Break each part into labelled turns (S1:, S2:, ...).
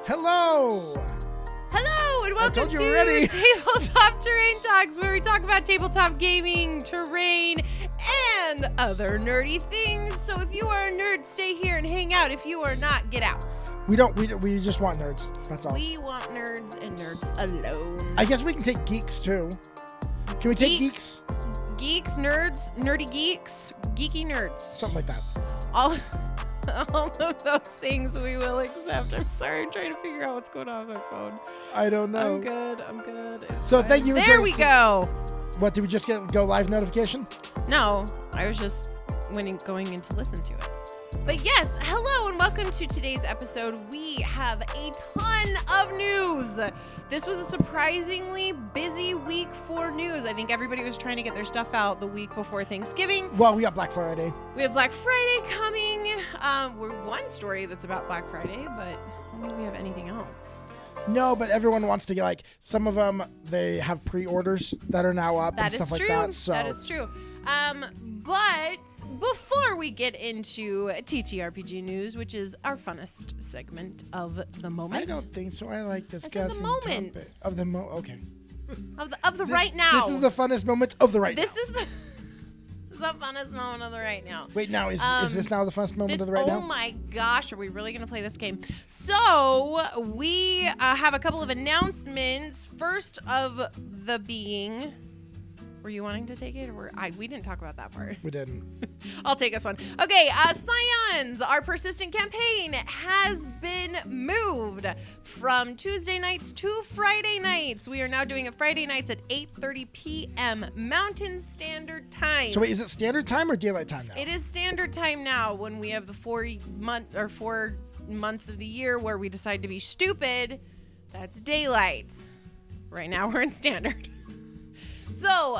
S1: Hello!
S2: Hello, and welcome to Tabletop Terrain Talks, where we talk about tabletop gaming, terrain, and other nerdy things. So if you are a nerd, stay here and hang out. If you are not, get out.
S1: We just want nerds. That's all.
S2: We want nerds and nerds alone.
S1: I guess we can take geeks too. Can we take geeks?
S2: Geeks, nerds, nerdy geeks, geeky nerds.
S1: Something like that.
S2: All of those things we will accept. I'm sorry, I'm trying to figure out what's going on with my phone.
S1: I don't know.
S2: I'm good.
S1: So thank you for
S2: There we go.
S1: What, did we just get go live notification?
S2: No, I was just going in to listen to it. But yes, hello and welcome to today's episode. We have a ton of news. This was a surprisingly busy week for news. I think everybody was trying to get their stuff out the week before Thanksgiving.
S1: Well, we got Black Friday.
S2: We have Black Friday coming. We're one story that's about Black Friday, but I don't think we have anything else.
S1: No, but everyone wants to get, like, some of them, they have pre-orders that are now up and stuff like that. So.
S2: That is true. But before we get into TTRPG news, which is our funnest segment of the moment.
S1: I don't think so. I like this.
S2: Of the moment.
S1: Okay.
S2: Of the right now.
S1: This is the funnest moment of the right now.
S2: This is the funnest moment of the right now.
S1: Wait, now is this now the funnest moment of the right now?
S2: Oh my gosh, are we really going to play this game? So we have a couple of announcements. First of the being... Were you wanting to take it, or we didn't talk about that part?
S1: We didn't.
S2: I'll take this one. Okay, Scions, our persistent campaign has been moved from Tuesday nights to Friday nights. We are now doing it Friday nights at 8:30 p.m. Mountain Standard Time.
S1: So wait, is it standard time or daylight time now?
S2: It is standard time now when we have the 4 months of the year where we decide to be stupid. That's daylight. Right now we're in standard. So,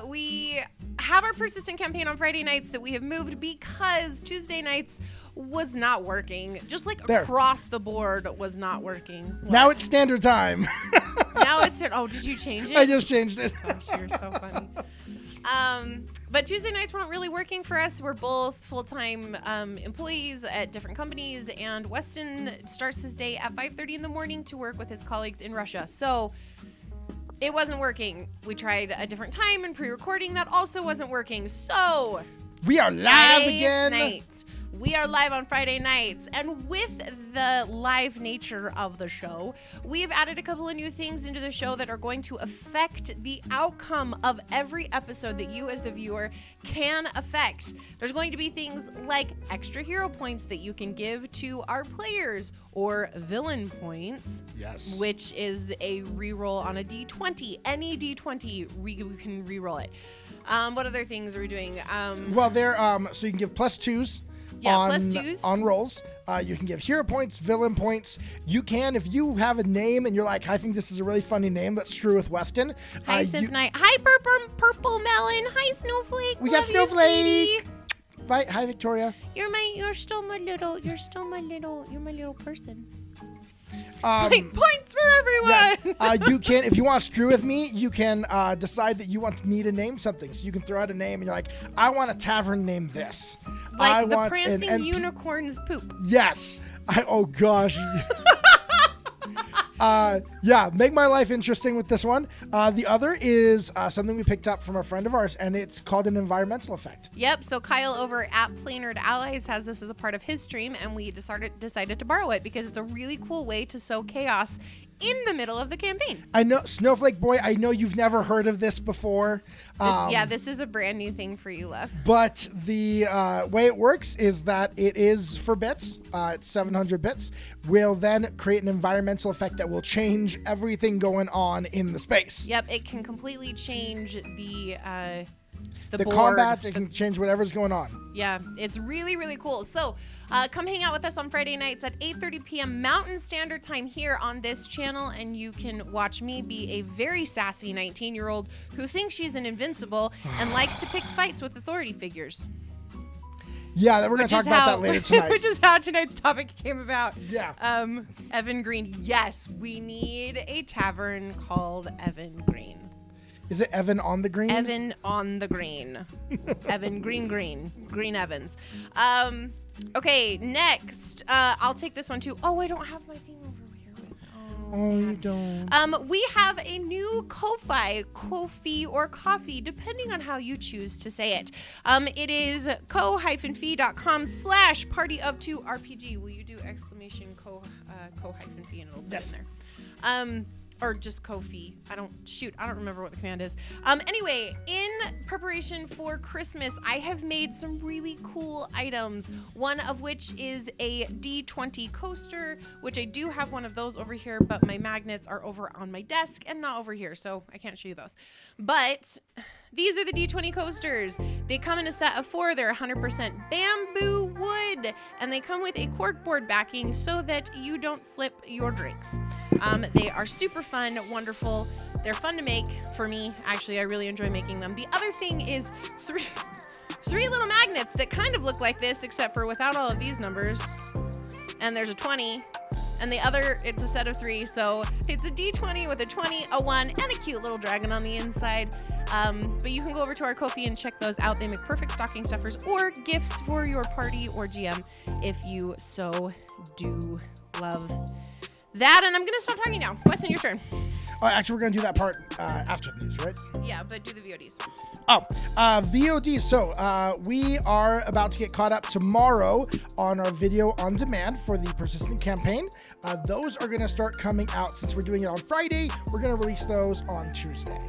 S2: we have our persistent campaign on Friday nights that we have moved because Tuesday nights was not working. Just like across the board was not working. What?
S1: Now it's standard time.
S2: Now it's... Oh, did you change it?
S1: I just changed it.
S2: Gosh, you're so funny. But Tuesday nights weren't really working for us. We're both full-time employees at different companies, and Weston starts his day at 5:30 in the morning to work with his colleagues in Russia. So... it wasn't working. We tried a different time and pre-recording. That also wasn't working. So
S1: we are live again.
S2: We are live on Friday nights. And with the live nature of the show, we have added a couple of new things into the show that are going to affect the outcome of every episode that you as the viewer can affect. There's going to be things like extra hero points that you can give to our players, or villain points,
S1: yes,
S2: which is a reroll on a D20. Any D20, you can reroll it. What other things are we doing?
S1: Well, so you can give +2s.
S2: Yeah, +2s.
S1: On rolls. You can give hero points, villain points. You can, if you have a name and you're like, I think this is a really funny name, that's true with Weston.
S2: Hi, Synth Knight. Hi, Purple Melon. Hi, Snowflake.
S1: We got Snowflake. Hi, Victoria.
S2: You're my little person.
S1: Points
S2: for everyone.
S1: Yes. You can, if you want to screw with me, you can decide that you want me to name something. So you can throw out a name and you're like, I want a tavern named this.
S2: Like the prancing unicorn's poop.
S1: Yes. Oh gosh. Yeah, make my life interesting with this one. The other is something we picked up from a friend of ours, and it's called an environmental effect.
S2: Yep, so Kyle over at Planard Allies has this as a part of his stream, and we decided to borrow it because it's a really cool way to sow chaos in the middle of the campaign.
S1: I know, Snowflake Boy, I know you've never heard of this before.
S2: This is a brand new thing for you, Lev.
S1: But the way it works is that it is for bits. It's 700 bits. We'll then create an environmental effect that will change everything going on in the space.
S2: Yep, it can completely change the board.
S1: Combat, it can change whatever's going on.
S2: Yeah, it's really, really cool. So come hang out with us on Friday nights at 8:30 p.m. Mountain Standard Time here on this channel, and you can watch me be a very sassy 19-year-old who thinks she's an invincible and likes to pick fights with authority figures.
S1: Yeah, we're going to talk about that later tonight.
S2: Which is how tonight's topic came about.
S1: Yeah.
S2: Evan Green. Yes, we need a tavern called Evan Green.
S1: Is it Evan on the Green?
S2: Evan on the Green. Evan Green Evans. Okay, next. I'll take this one too. Oh, I don't have my theme over here.
S1: Oh, you don't.
S2: We have a new Ko-fi, or coffee, depending on how you choose to say it. It is ko-fi.com/party-of-2-RPG. Will you do exclamation ko-fi and it'll put
S1: Yes.
S2: in there. Or just Ko-fi. I don't remember what the command is. Anyway, in preparation for Christmas, I have made some really cool items. One of which is a D20 coaster, which I do have one of those over here, but my magnets are over on my desk and not over here, so I can't show you those. But these are the D20 coasters. They come in a set of 4. They're 100% bamboo wood, and they come with a corkboard backing so that you don't slip your drinks. They are super fun, wonderful. They're fun to make for me. Actually, I really enjoy making them. The other thing is three little magnets that kind of look like this, except for without all of these numbers. And there's a 20. And the other, it's a set of 3. So it's a D20 with a 20, a 1, and a cute little dragon on the inside. But you can go over to our Ko-fi and check those out. They make perfect stocking stuffers or gifts for your party or GM if you so do love that. And I'm going to stop talking now. Weston, your turn.
S1: Oh, actually, we're going to do that part after the news, right?
S2: Yeah, but do the VODs.
S1: Oh, VOD. So we are about to get caught up tomorrow on our video on demand for the Persistent campaign. Those are going to start coming out since we're doing it on Friday. We're going to release those on Tuesday.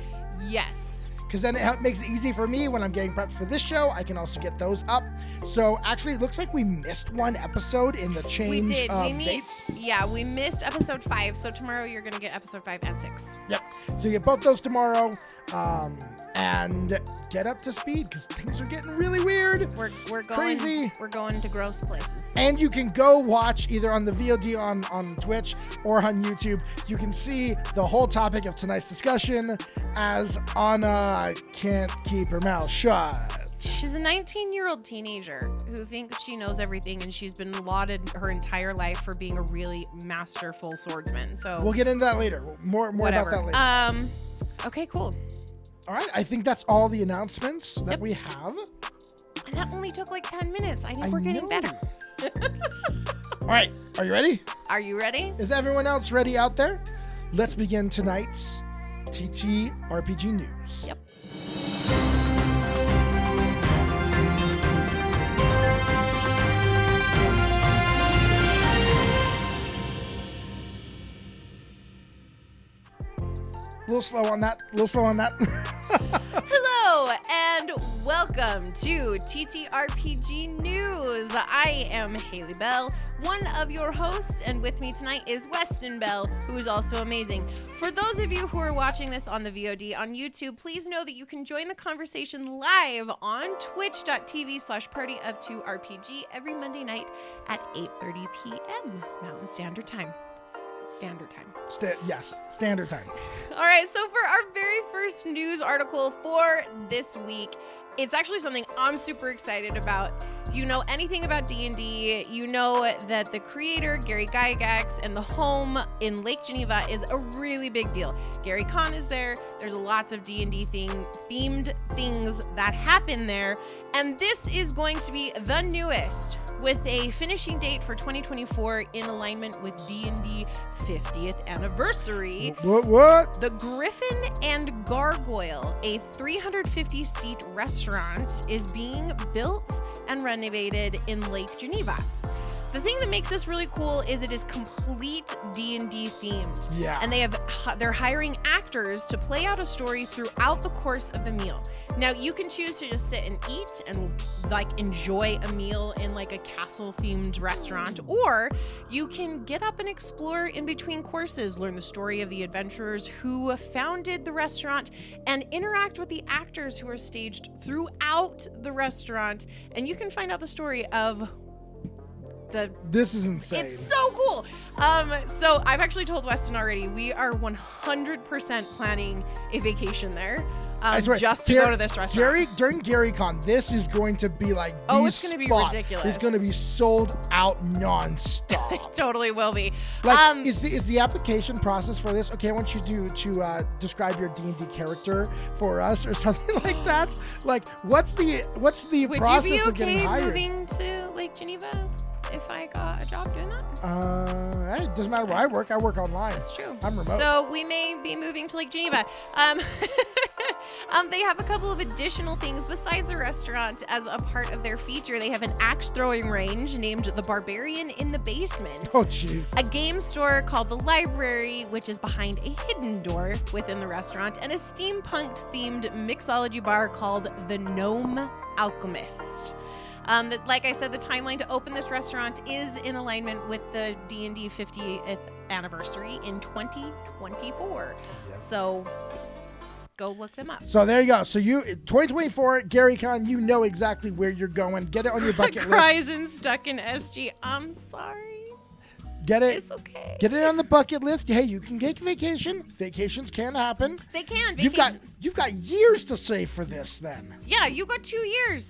S2: Yes.
S1: Because then it makes it easy for me when I'm getting prepped for this show. I can also get those up. So actually, it looks like we missed one episode in the change of dates.
S2: Yeah, we missed episode 5. So tomorrow you're going to get episode 5 and 6.
S1: Yep. So you get both those tomorrow. And get up to speed because things are getting really weird.
S2: We're going
S1: crazy.
S2: We're going to gross places.
S1: And you can go watch either on the VOD on Twitch or on YouTube. You can see the whole topic of tonight's discussion as Anna can't keep her mouth shut.
S2: She's a 19-year-old teenager who thinks she knows everything, and she's been lauded her entire life for being a really masterful swordsman. So
S1: we'll get into that later. More about that later.
S2: Okay, cool.
S1: All right, I think that's all the announcements that we have.
S2: And that only took like 10 minutes. I think we're getting better.
S1: All right, are you ready?
S2: Are you ready?
S1: Is everyone else ready out there? Let's begin tonight's TTRPG news.
S2: Yep.
S1: A little slow on that.
S2: Hello and welcome to TTRPG News. I am Hayley Bell, one of your hosts, and with me tonight is Weston Bell, who is also amazing. For those of you who are watching this on the VOD on YouTube, please know that you can join the conversation live on twitch.tv/partyof2rpg every Monday night at 8:30 p.m. Mountain Standard Time. Standard Time.
S1: Yes, standard time.
S2: All right, so for our very first news article for this week, it's actually something I'm super excited about. If you know anything about D&D, you know that the creator, Gary Gygax, and the home in Lake Geneva is a really big deal. Gary Con is there. There's lots of D&D themed things that happen there. And this is going to be the newest, with a finishing date for 2024 in alignment with D&D 50th anniversary.
S1: What?
S2: The Griffin and Gargoyle, a 350-seat restaurant, is being built and renovated in Lake Geneva. The thing that makes this really cool is it is complete D&D themed.
S1: Yeah.
S2: And they're hiring actors to play out a story throughout the course of the meal. Now, you can choose to just sit and eat and enjoy a meal in a castle themed restaurant, or you can get up and explore in between courses, learn the story of the adventurers who founded the restaurant, and interact with the actors who are staged throughout the restaurant. And you can find out the story of
S1: this is insane.
S2: It's so cool. So I've actually told Weston already, we are 100% planning a vacation there. Just to go to this restaurant.
S1: During GaryCon, this is going to be
S2: it's going to be ridiculous.
S1: It's going to be sold out nonstop.
S2: It totally will be.
S1: Is the application process for this? Okay, I want you to describe your D&D character for us or something like that. What's the process of getting hired?
S2: Would you be okay moving to Lake Geneva? if I got a job doing that.
S1: Hey, it doesn't matter where I work. I work online.
S2: That's true.
S1: I'm remote.
S2: So we may be moving to Lake Geneva. They have a couple of additional things besides the restaurant as a part of their feature. They have an axe throwing range named the Barbarian in the basement.
S1: Oh, jeez.
S2: A game store called the Library, which is behind a hidden door within the restaurant, and a steampunk-themed mixology bar called the Gnome Alchemist. Like I said, the timeline to open this restaurant is in alignment with the D&D 50th anniversary in 2024.
S1: Yep.
S2: So go look them up.
S1: So there you go. So 2024, GaryCon, you know exactly where you're going. Get it on your bucket list.
S2: Horizon stuck in SG. I'm sorry.
S1: Get it.
S2: It's okay.
S1: Get it on the bucket list. Hey, you can take vacation. Vacations can happen.
S2: They can.
S1: You've got years to save for this then.
S2: Yeah, you got 2 years.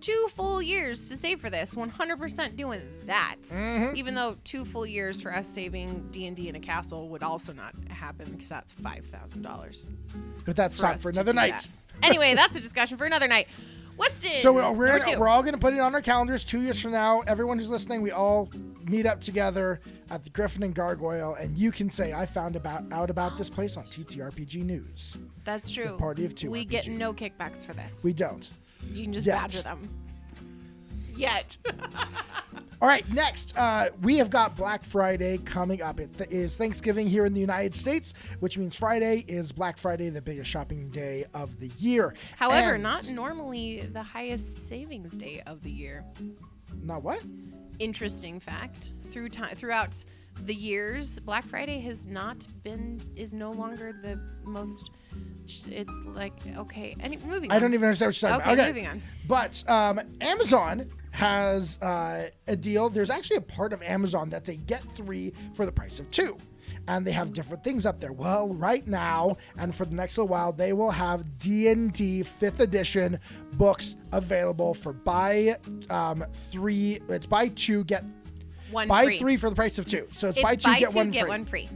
S2: 2 full years to save for this. 100% doing that.
S1: Mm-hmm.
S2: Even though 2 full years for us saving D&D in a castle would also not happen because that's $5,000.
S1: But that's time for another night.
S2: That. Anyway, that's a discussion for another night. Weston.
S1: So we're all going to put it on our calendars 2 years from now. Everyone who's listening, we all meet up together at the Griffin and Gargoyle, and you can say, I found out about this place on TTRPG News.
S2: That's true.
S1: The Party of Two
S2: We
S1: RPG.
S2: get no kickbacks for this.
S1: We don't.
S2: You can just
S1: Yet.
S2: badger them. Yet.
S1: All right, next, we have got Black Friday coming up. It is Thanksgiving here in the United States, which means Friday is Black Friday, the biggest shopping day of the year.
S2: However,
S1: And-
S2: not normally the highest savings day of the year.
S1: Not what?
S2: Interesting fact. Throughout the years, Black Friday is no longer the most. It's like, okay, moving on.
S1: I don't even understand what you're talking
S2: Okay,
S1: about.
S2: moving on.
S1: But Amazon has a deal. There's actually a part of Amazon that's a get 3 for the price of 2. And they have different things up there. Well, right now, and for the next little while, they will have D&D 5th edition books available for buy 3. It's buy 2, get
S2: One
S1: buy
S2: free.
S1: 3 for the price of 2. So it's
S2: It's
S1: buy 2, get 1 free.
S2: one free.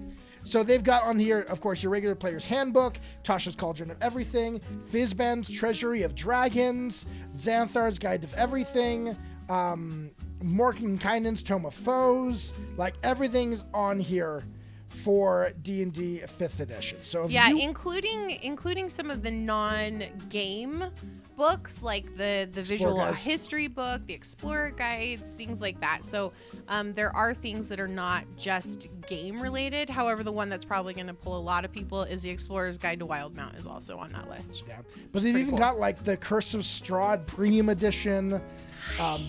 S1: So they've got on here, of course, your regular player's handbook, Tasha's Cauldron of Everything, Fizban's Treasury of Dragons, Xanthar's Guide of Everything, Mordenkainen's Tome of Foes. Like, everything's on here for D&D 5th edition. So if
S2: Yeah,
S1: you,
S2: including some of the non-game books, like the visual
S1: guides.
S2: history book, the explorer guides, things like that. So there are things that are not just game related. However, the one that's probably going to pull a lot of people is the Explorer's Guide to Wildemount is also on that list.
S1: yeah, but they've
S2: pretty
S1: even
S2: cool.
S1: got like the Curse of Strahd Premium Edition.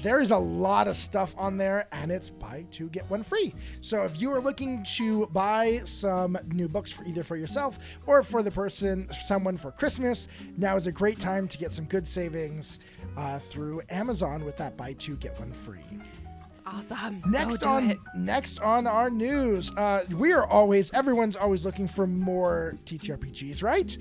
S1: There is a lot of stuff on there, and it's buy 2, get 1 free. So if you are looking to buy some new books for either for yourself or for someone for Christmas, now is a great time to get some good savings through Amazon with that buy 2, get 1 free.
S2: Awesome.
S1: Next
S2: Go do it.
S1: next on our news, everyone's always looking for more TTRPGs, right?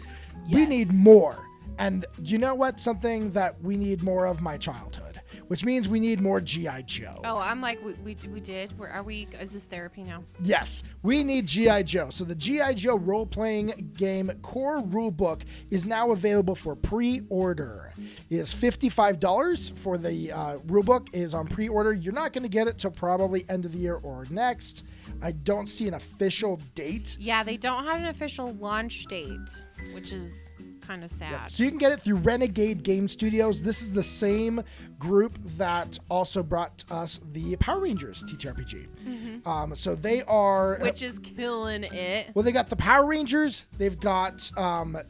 S1: We
S2: Yes.
S1: need more. And you know what? Something that we need more of, my childhood, which means we need more G.I. Joe.
S2: Oh, I'm like, we did. Where are we? Is this therapy now?
S1: Yes, we need G.I. Joe. So the G.I. Joe role-playing game core rulebook is now available for pre-order. It is $55 for the rulebook. It is on pre-order. You're not going to get it till probably end of the year or next. I don't see an official date.
S2: Yeah, they don't have an official launch date, which is kind of sad.
S1: So you can get it through Renegade Game Studios. This is the same group that also brought us the Power Rangers TTRPG.
S2: Mm-hmm.
S1: So they are...
S2: Which is killing it.
S1: Well, they got the Power Rangers, they've got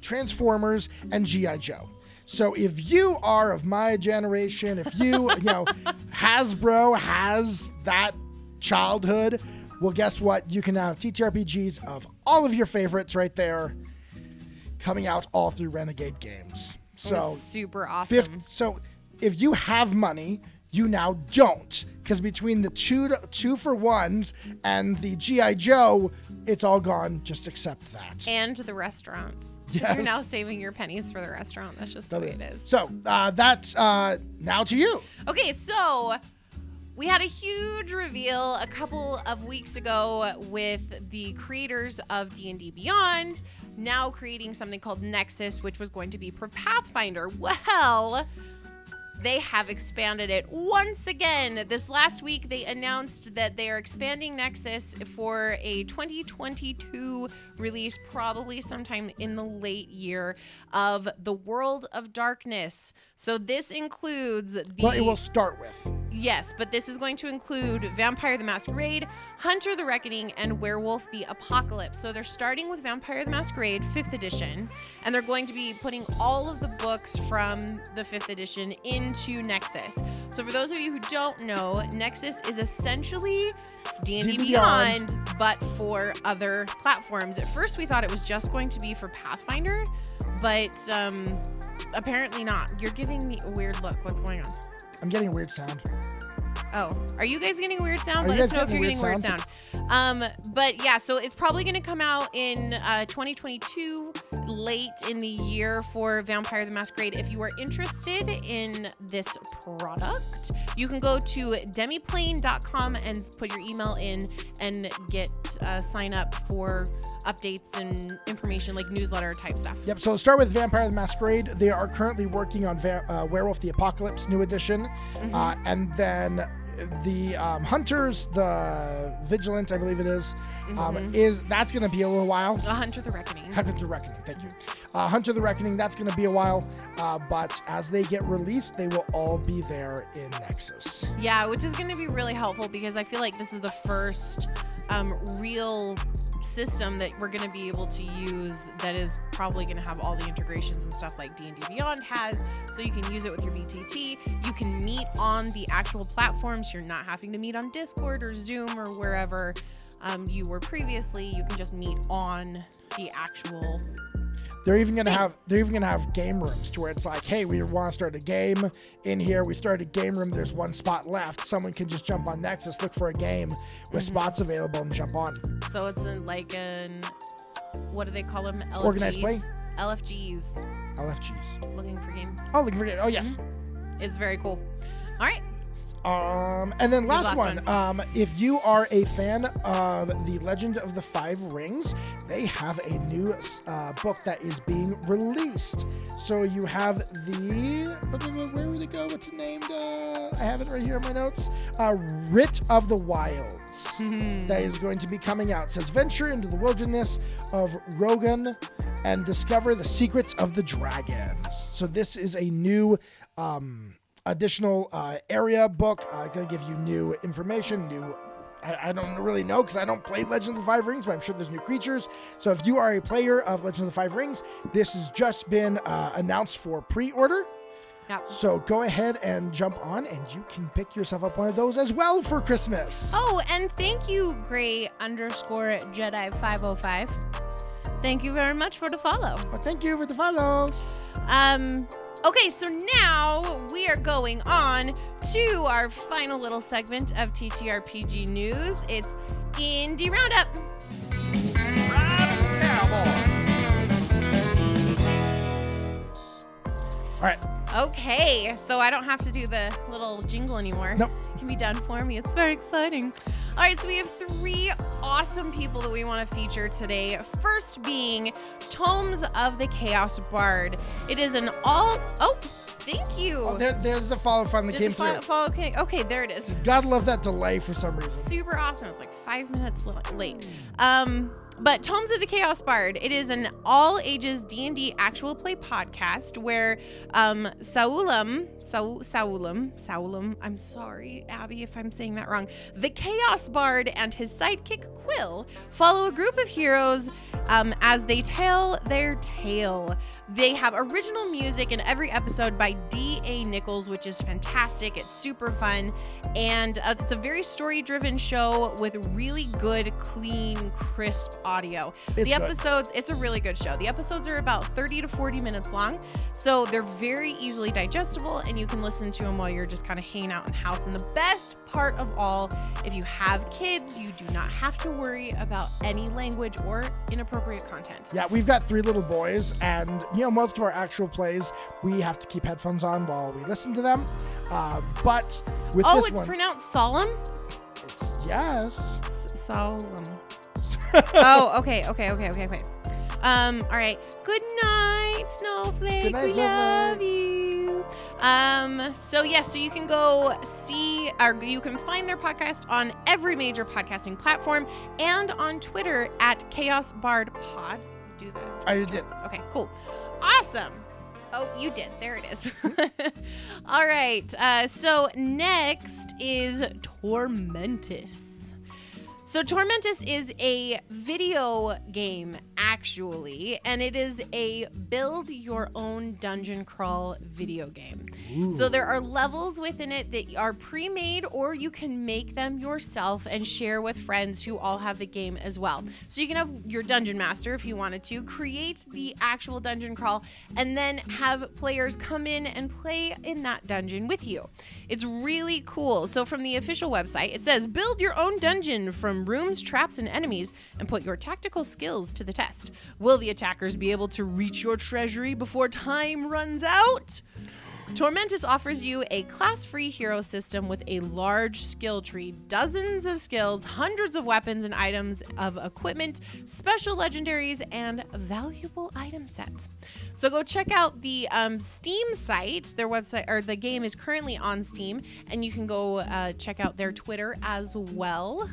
S1: Transformers, and G.I. Joe. So if you are of my generation, if you, Hasbro has that childhood, well, guess what? You can have TTRPGs of all of your favorites right there coming out all through Renegade Games. So
S2: Super awesome.
S1: So if you have money, you now don't, because between the two for ones and the G.I. Joe, it's all gone. Just accept that.
S2: And the restaurant. 'Cause
S1: Yes.
S2: You're now saving your pennies for the restaurant. That's just the way it is.
S1: So that's now to you.
S2: Okay, so we had a huge reveal a couple of weeks ago with the creators of D&D Beyond now creating something called Nexus, which was going to be for Pathfinder. Well, they have expanded it once again. This last week, they announced that they are expanding Nexus for a 2022 release, probably sometime in the late year, of the World of Darkness. So this includes
S1: Well, it will start with.
S2: Yes, but this is going to include Vampire the Masquerade, Hunter the Reckoning, and Werewolf the Apocalypse. So they're starting with Vampire the Masquerade 5th edition, and they're going to be putting all of the books from the 5th edition into Nexus. So for those of you who don't know, Nexus is essentially D&D Beyond, but for other platforms. At first we thought it was just going to be for Pathfinder, but apparently not. You're giving me a weird look. What's going on?
S1: I'm getting a weird sound.
S2: Oh, are you guys getting a weird sound?
S1: Are
S2: Let
S1: you
S2: us
S1: guys
S2: know if you're
S1: getting
S2: getting
S1: a
S2: a
S1: weird
S2: weird sound. But yeah, so it's probably going to come out in 2022, late in the year for Vampire the Masquerade. If you are interested in this product, you can go to demiplane.com and put your email in and get sign up for updates and information like newsletter type stuff.
S1: Yep, so start with Vampire the Masquerade. They are currently working on Werewolf the Apocalypse new edition. And then the Hunters, the Vigilant, I believe it is, that's going to be a little while.
S2: Hunter the Reckoning.
S1: Hunter the Reckoning, thank you. Hunter the Reckoning, that's going to be a while. But as they get released, they will all be there in Nexus.
S2: Yeah, which is going to be really helpful because I feel like this is the first real system that we're going to be able to use that is probably going to have all the integrations and stuff like D&D Beyond has, so you can use it with your VTT. You can meet on the actual platforms. You're not having to meet on Discord or Zoom or wherever you were previously. You can just meet on the actual.
S1: They're even gonna have game rooms to where it's like, hey, we want to start a game in here. We started a game room. There's one spot left. Someone can just jump on Nexus, look for a game with spots available, and jump on.
S2: So it's what do they call them? LFGs?
S1: Organized play.
S2: LFGs.
S1: LFGs.
S2: Looking for games.
S1: Oh, looking for games. Oh, yes.
S2: It's very cool. All right.
S1: And then last one. If you are a fan of The Legend of the Five Rings, they have a new book that is being released. So you have where would it go? What's it named? I have it right here in my notes. Writ of the Wilds. That is going to be coming out. It says, venture into the wilderness of Rogan and discover the secrets of the dragons. So this is a new additional area book. Going to give you new information, I don't really know because I don't play Legend of the Five Rings, but I'm sure there's new creatures. So if you are a player of Legend of the Five Rings, this has just been announced for pre-order.
S2: Yep.
S1: So go ahead and jump on and you can pick yourself up one of those as well for Christmas.
S2: Oh, and thank you, Gray_Jedi505. Thank you very much for the follow.
S1: Well, thank you for the follow.
S2: Okay, so now we are going on to our final little segment of TTRPG news. It's Indie Roundup.
S1: All right.
S2: Okay, so I don't have to do the little jingle anymore.
S1: Nope.
S2: It can be done for me. It's very exciting. All right, so we have 3 awesome people that we want to feature today. First being Tomes of the Chaos Bard. It is an all... Oh, thank you.
S1: Oh, there's the follow fun that came through.
S2: Okay, there it is.
S1: Gotta love that delay for some reason.
S2: Super awesome. It's like 5 minutes late. But Tomes of the Chaos Bard, it is an all-ages D&D actual play podcast where Saulam, I'm sorry, Abby, if I'm saying that wrong, the Chaos Bard and his sidekick Quill follow a group of heroes as they tell their tale. They have original music in every episode by D.A. Nichols, which is fantastic. It's super fun, and it's a very story-driven show with really good, clean, crisp audio. It's a really good show. The episodes are about 30 to 40 minutes long, so they're very easily digestible, and you can listen to them while you're just kind of hanging out in the house. And the best part of all, if you have kids, you do not have to worry about any language or inappropriate content.
S1: Yeah, we've got 3 little boys, and most of our actual plays, we have to keep headphones on while we listen to them. But with this one... Oh,
S2: it's pronounced solemn?
S1: Yes.
S2: Solemn. Oh, okay. All right. Good night, Snowflake.
S1: Good night,
S2: we love you. So you can go see, or you can find their podcast on every major podcasting platform and on Twitter at Chaos Bard Pod. Do that.
S1: I did.
S2: Okay, cool. Awesome. Oh, you did. There it is. All right. So next is Tormentus. So Tormentus is a video game, actually, and it is a build your own dungeon crawl video game. Ooh. So there are levels within it that are pre-made, or you can make them yourself and share with friends who all have the game as well. So you can have your dungeon master, if you wanted to, create the actual dungeon crawl, and then have players come in and play in that dungeon with you. It's really cool. So from the official website, it says, build your own dungeon from rooms, traps, and enemies, and put your tactical skills to the test. Will the attackers be able to reach your treasury before time runs out? Tormentus offers you a class-free hero system with a large skill tree, dozens of skills, hundreds of weapons and items of equipment, special legendaries, and valuable item sets. So go check out the Steam site. Their website, or the game is currently on Steam, and you can go check out their Twitter as well.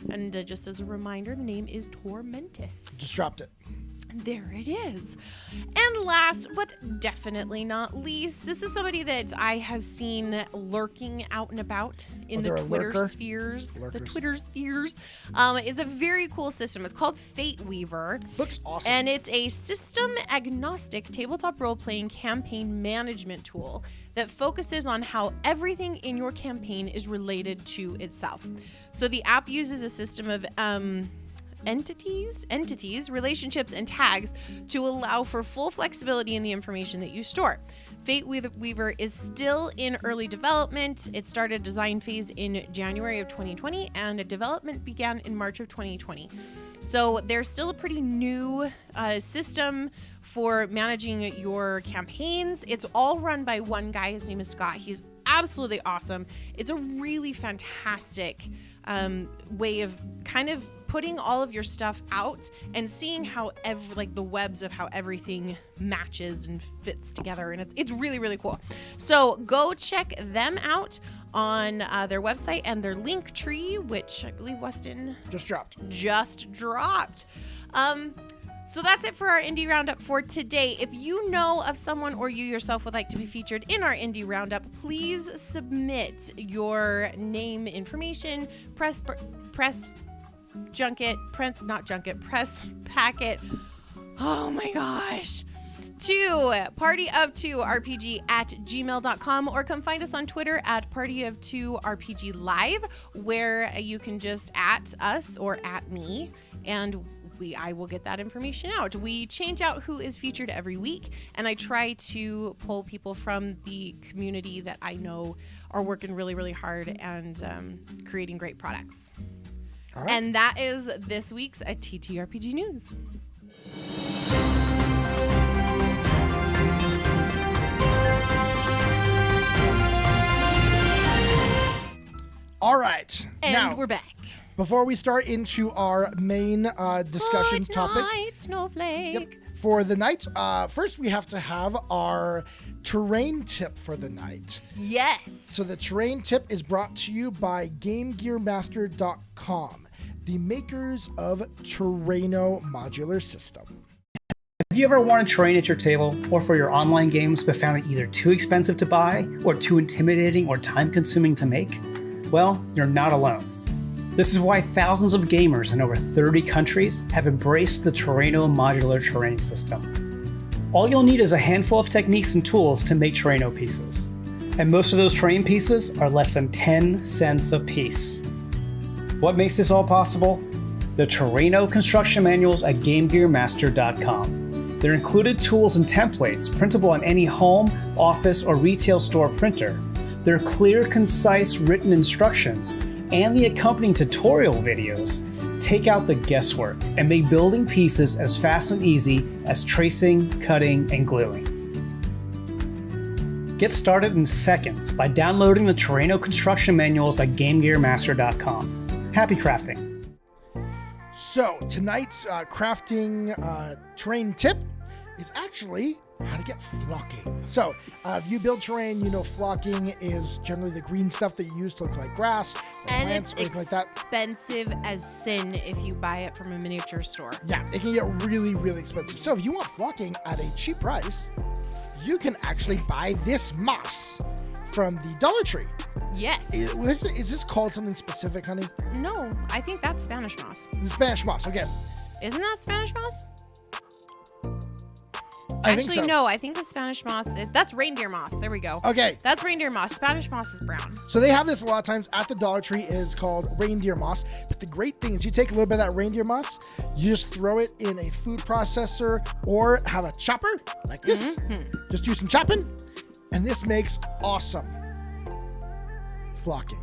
S2: And just as a reminder, the name is Tormentus.
S1: Just dropped it.
S2: There it is. And last, but definitely not least, this is somebody that I have seen lurking out and about in the Twitter spheres. The Twitter spheres. It's a very cool system. It's called Fate Weaver.
S1: Looks awesome.
S2: And it's a system-agnostic tabletop role-playing campaign management tool that focuses on how everything in your campaign is related to itself. So the app uses a system of entities, relationships, and tags to allow for full flexibility in the information that you store. Fate Weaver is still in early development. It started design phase in January of 2020, and development began in March of 2020. So there's still a pretty new system for managing your campaigns. It's all run by one guy. His name is Scott. He's absolutely awesome. It's a really fantastic way of kind of putting all of your stuff out and seeing how the webs of how everything matches and fits together, and it's really, really cool. So go check them out on their website and their link tree, which I believe Weston just dropped. So that's it for our Indie Roundup for today. If you know of someone or you yourself would like to be featured in our Indie Roundup, please submit your name information, press packet. Oh my gosh. To partyof2rpg@gmail.com, or come find us on Twitter at partyof2rpglive, where you can just at us or at me, and I will get that information out. We change out who is featured every week, and I try to pull people from the community that I know are working really, really hard and creating great products. All right. And that is this week's TTRPG News.
S1: All right.
S2: And
S1: now,
S2: we're back.
S1: Before we start into our main discussion topic
S2: Snowflake.
S1: For the night, first we have to have our terrain tip for the night.
S2: Yes.
S1: So the terrain tip is brought to you by GameGearMaster.com, the makers of Terraino modular system.
S3: Have you ever wanted terrain at your table or for your online games but found it either too expensive to buy or too intimidating or time-consuming to make? Well, you're not alone. This is why thousands of gamers in over 30 countries have embraced the Terraino modular terrain system. All you'll need is a handful of techniques and tools to make Terraino pieces. And most of those terrain pieces are less than 10 cents a piece. What makes this all possible? The Terraino construction manuals at GameGearMaster.com. They're included tools and templates printable on any home, office, or retail store printer. They're clear, concise, written instructions and the accompanying tutorial videos take out the guesswork and make building pieces as fast and easy as tracing, cutting, and gluing. Get started in seconds by downloading the Terraino construction manuals at GameGearMaster.com. Happy crafting!
S1: So tonight's crafting terrain tip is actually how to get flocking. So if you build terrain, you know flocking is generally the green stuff that you use to look like grass or
S2: And
S1: plants
S2: it's
S1: or anything like that.
S2: expensive as sin if you buy it from a miniature store.
S1: Yeah, it can get really, really expensive. So if you want flocking at a cheap price, you can actually buy this moss from the Dollar Tree.
S2: Yes.
S1: Is this called something specific, honey?
S2: No, I think that's Spanish moss.
S1: The Spanish moss, okay.
S2: Isn't that Spanish moss?
S1: I think
S2: Actually,
S1: so.
S2: no, I think the Spanish moss that's reindeer moss. There we go.
S1: Okay,
S2: That's reindeer moss. Spanish moss is brown.
S1: so they have this a lot of times at the Dollar Tree. Is called reindeer moss. But the great thing is you take a little bit of that reindeer moss, you just throw it in a food processor or have a chopper like this. Just do some chopping, and this makes awesome flocking.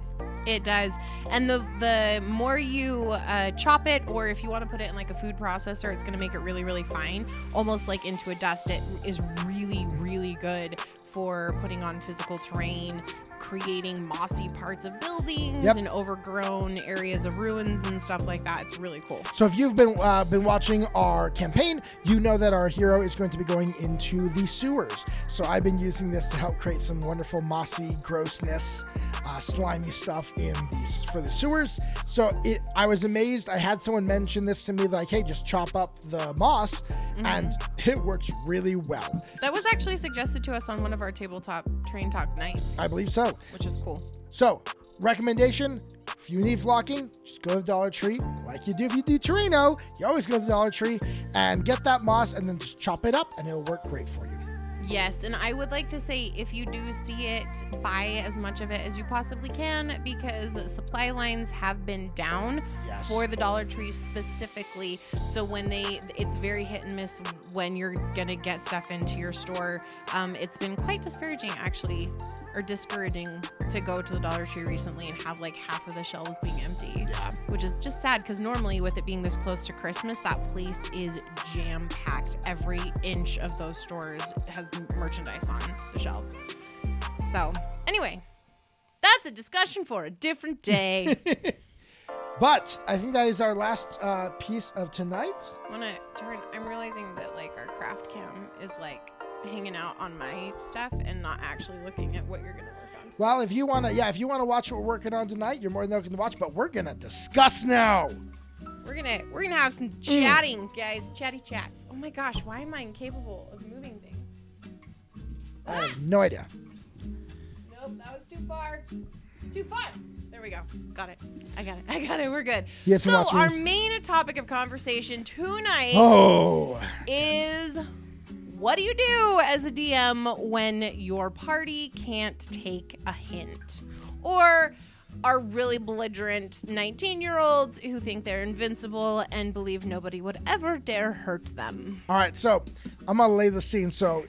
S2: It does. And the more you chop it, or if you want to put it in like a food processor, it's going to make it really, really fine, almost like into a dust. It is really, really good for putting on physical terrain, creating mossy parts of buildings and overgrown areas of ruins and stuff like that. It's really cool.
S1: So if you've been watching our campaign, you know that our hero is going to be going into the sewers. So I've been using this to help create some wonderful mossy grossness, slimy stuff for the sewers. So I was amazed. I had someone mention this to me, like, hey, just chop up the moss, and it works really well.
S2: That was actually suggested to us on one of our tabletop terrain talk nights,
S1: I believe so.
S2: which is cool.
S1: So, recommendation, if you need flocking, just go to the Dollar Tree. Like you do if you do Torino, you always go to the Dollar Tree and get that moss and then just chop it up and it'll work great for you.
S2: Yes, and I would like to say, if you do see it, buy as much of it as you possibly can, because supply lines have been down for the Dollar Tree specifically. So it's very hit and miss when you're gonna get stuff into your store. It's been quite discouraging, actually, or discouraging to go to the Dollar Tree recently and have like half of the shelves being empty, which is just sad, because normally with it being this close to Christmas, that place is jam-packed. Every inch of those stores has merchandise on the shelves. So anyway, that's a discussion for a different day.
S1: But I think that is our last piece of tonight.
S2: I'm realizing that like our craft cam is like hanging out on my stuff and not actually looking at what you're gonna work on.
S1: Well, if you wanna watch what we're working on tonight, you're more than welcome to watch. But we're gonna discuss now.
S2: We're gonna have some chatting, guys. Chatty chats. Oh my gosh, why am I incapable of moving things?
S1: I have no idea.
S2: Nope, that was too far. Too far. There we go. Got it. I got it. We're good.
S1: Yes,
S2: so our main topic of conversation tonight is, what do you do as a DM when your party can't take a hint? Or are really belligerent 19-year-olds who think they're invincible and believe nobody would ever dare hurt them.
S1: All right, so I'm going to lay the scene. So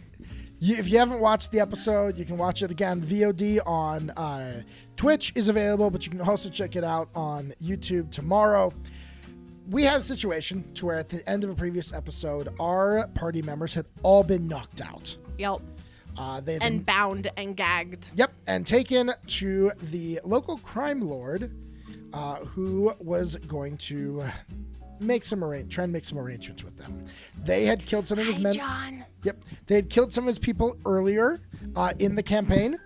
S1: if you haven't watched the episode, you can watch it again. VOD on Twitch is available, but you can also check it out on YouTube tomorrow. We had a situation to where at the end of a previous episode, our party members had all been knocked out.
S2: Yep.
S1: They had been
S2: bound and gagged.
S1: Yep, and taken to the local crime lord, who was going to try and make some arrangements with them. They had killed some of his men.
S2: John.
S1: Yep, they had killed some of his people earlier in the campaign,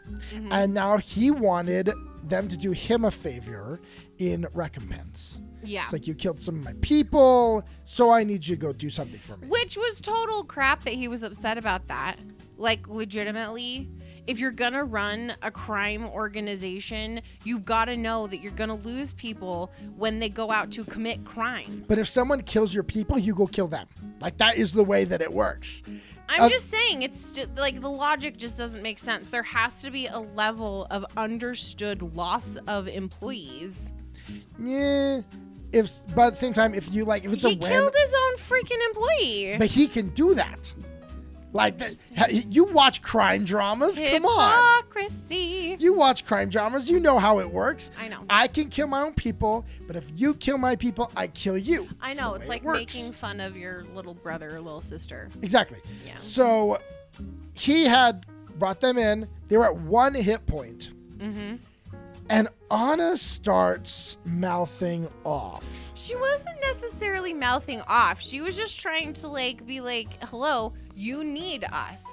S1: and now he wanted them to do him a favor in recompense.
S2: Yeah.
S1: It's like, you killed some of my people, so I need you to go do something for me.
S2: Which was total crap that he was upset about that. Like, legitimately, if you're gonna run a crime organization, you've got to know that you're gonna lose people when they go out to commit crime.
S1: But if someone kills your people, you go kill them. Like, that is the way that it works.
S2: I'm just saying, it's like, the logic just doesn't make sense. There has to be a level of understood loss of employees.
S1: Yeah. But at the same time, if it's
S2: he killed his own freaking employee.
S1: But he can do that. Like, you watch crime dramas. Come on.
S2: Hypocrisy.
S1: You watch crime dramas. You know how it works.
S2: I know.
S1: I can kill my own people, but if you kill my people, I kill you.
S2: I know.
S1: That's
S2: It's
S1: the way
S2: like
S1: it works.
S2: making fun of your little brother or little sister.
S1: Exactly.
S2: Yeah.
S1: So he had brought them in. They were at 1 hit point. And Anna starts mouthing off.
S2: She wasn't necessarily mouthing off. She was just trying to be like, hello, you need us.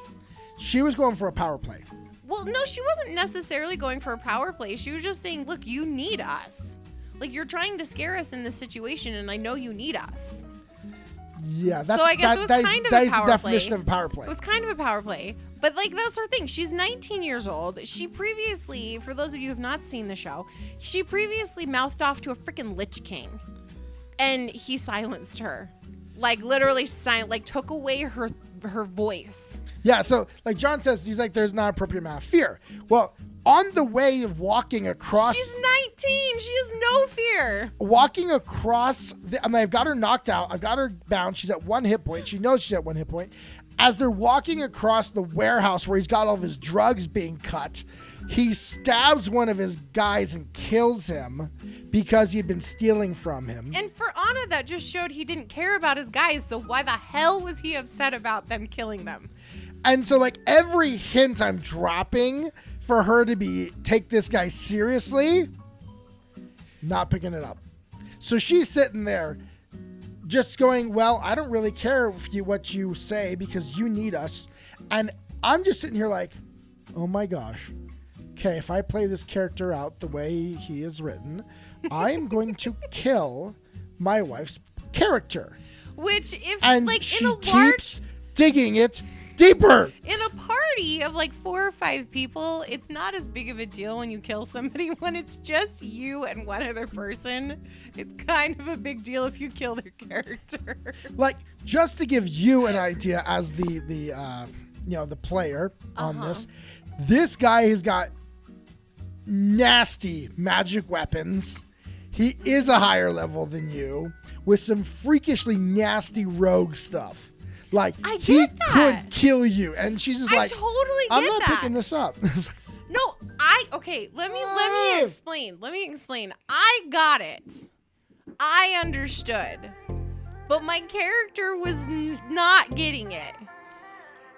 S1: She was going for a power play.
S2: Well, no, she wasn't necessarily going for a power play. She was just saying, look, you need us. Like, you're trying to scare us in this situation, and I know you need us.
S1: Yeah, that's
S2: so I guess it was kind of
S1: that
S2: a
S1: is the
S2: power
S1: definition
S2: play.
S1: of a power play.
S2: It was kind of a power play. But, that's her thing. She's 19 years old. She previously, for those of you who have not seen the show, she previously mouthed off to a freaking Lich King. And he silenced her. Literally took away her voice.
S1: Yeah, so like John says, he's like, there's not appropriate amount of fear. Well, on the way of walking across...
S2: She's 19. She has no fear.
S1: Walking across... I've got her knocked out. I've got her bound. She's at 1 hit point. She knows she's at 1 hit point. As they're walking across the warehouse where he's got all of his drugs being cut, he stabs one of his guys and kills him because he'd been stealing from him.
S2: And for Anna, that just showed he didn't care about his guys, so why the hell was he upset about them killing them?
S1: And so, every hint I'm dropping for her to take this guy seriously, not picking it up. So she's sitting there just going, well, I don't really care what you say because you need us. And I'm just sitting here like, oh my gosh. Okay, if I play this character out the way he is written, I'm going to kill my wife's character.
S2: Which, if
S1: and
S2: she in a
S1: keeps digging it deeper.
S2: In a party of 4 or 5 people, it's not as big of a deal when you kill somebody. When it's just you and one other person, it's kind of a big deal if you kill their character.
S1: Just to give you an idea as the player on this guy has got nasty magic weapons. He is a higher level than you with some freakishly nasty rogue stuff. He could kill you. And she's just
S2: I totally get
S1: I'm not
S2: that.
S1: picking this up.
S2: No, let me explain. I got it. I understood. But my character was not getting it.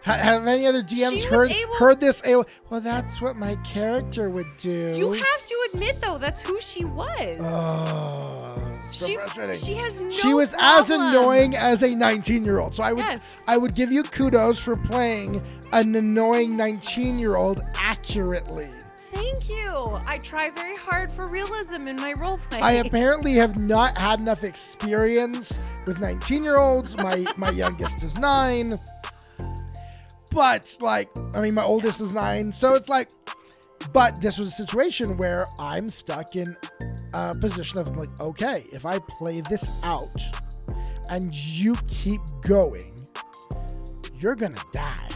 S1: Have any other DMs heard this? Well, that's what my character would do.
S2: You have to admit, though, that's who she was.
S1: Oh, so frustrating.
S2: She has no
S1: She was as annoying as a 19-year-old. So I would give you kudos for playing an annoying 19-year-old accurately.
S2: Thank you. I try very hard for realism in my roleplay.
S1: I apparently have not had enough experience with 19-year-olds. My youngest is 9. But, my oldest is 9. So it's but this was a situation where I'm stuck in a position of, okay, if I play this out and you keep going, you're going to die.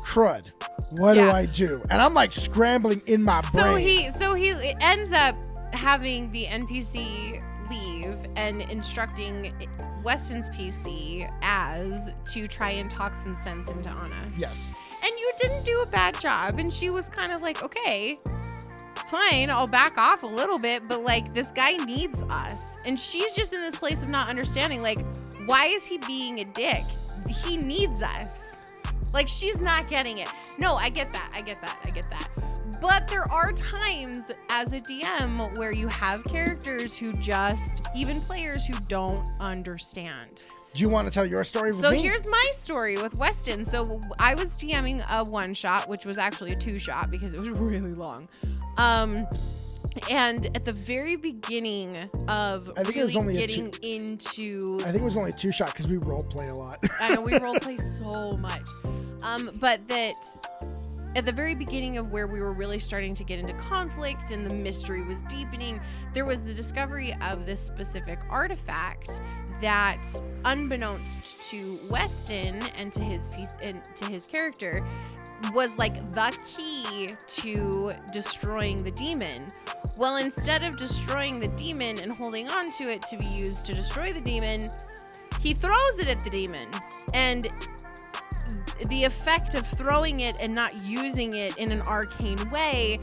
S1: Crud. What do I do? And I'm, scrambling in my brain.
S2: So he ends up having the NPC leave and instructing Weston's PC to try and talk some sense into Anna.
S1: Yes.
S2: And you didn't do a bad job. And she was kind of like, okay, fine, I'll back off a little bit, but this guy needs us. And she's just in this place of not understanding, why is he being a dick? He needs us. She's not getting it. No, I get that. But there are times as a DM where you have characters who even players who don't understand.
S1: Do you want to tell your story with me?
S2: So here's my story with Weston. So I was DMing a 1-shot, which was actually a 2-shot because it was really long. And at the very beginning of
S1: I think it was only
S2: getting into...
S1: I think it was only a 2-shot because we role play a lot.
S2: I know, we role play so much. But that at the very beginning of where we were really starting to get into conflict and the mystery was deepening, there was the discovery of this specific artifact that, unbeknownst to Weston and to his piece and to his character, was the key to destroying the demon. Well, instead of destroying the demon and holding on to it to be used to destroy the demon, he throws it at the demon. And the effect of throwing it and not using it in an arcane way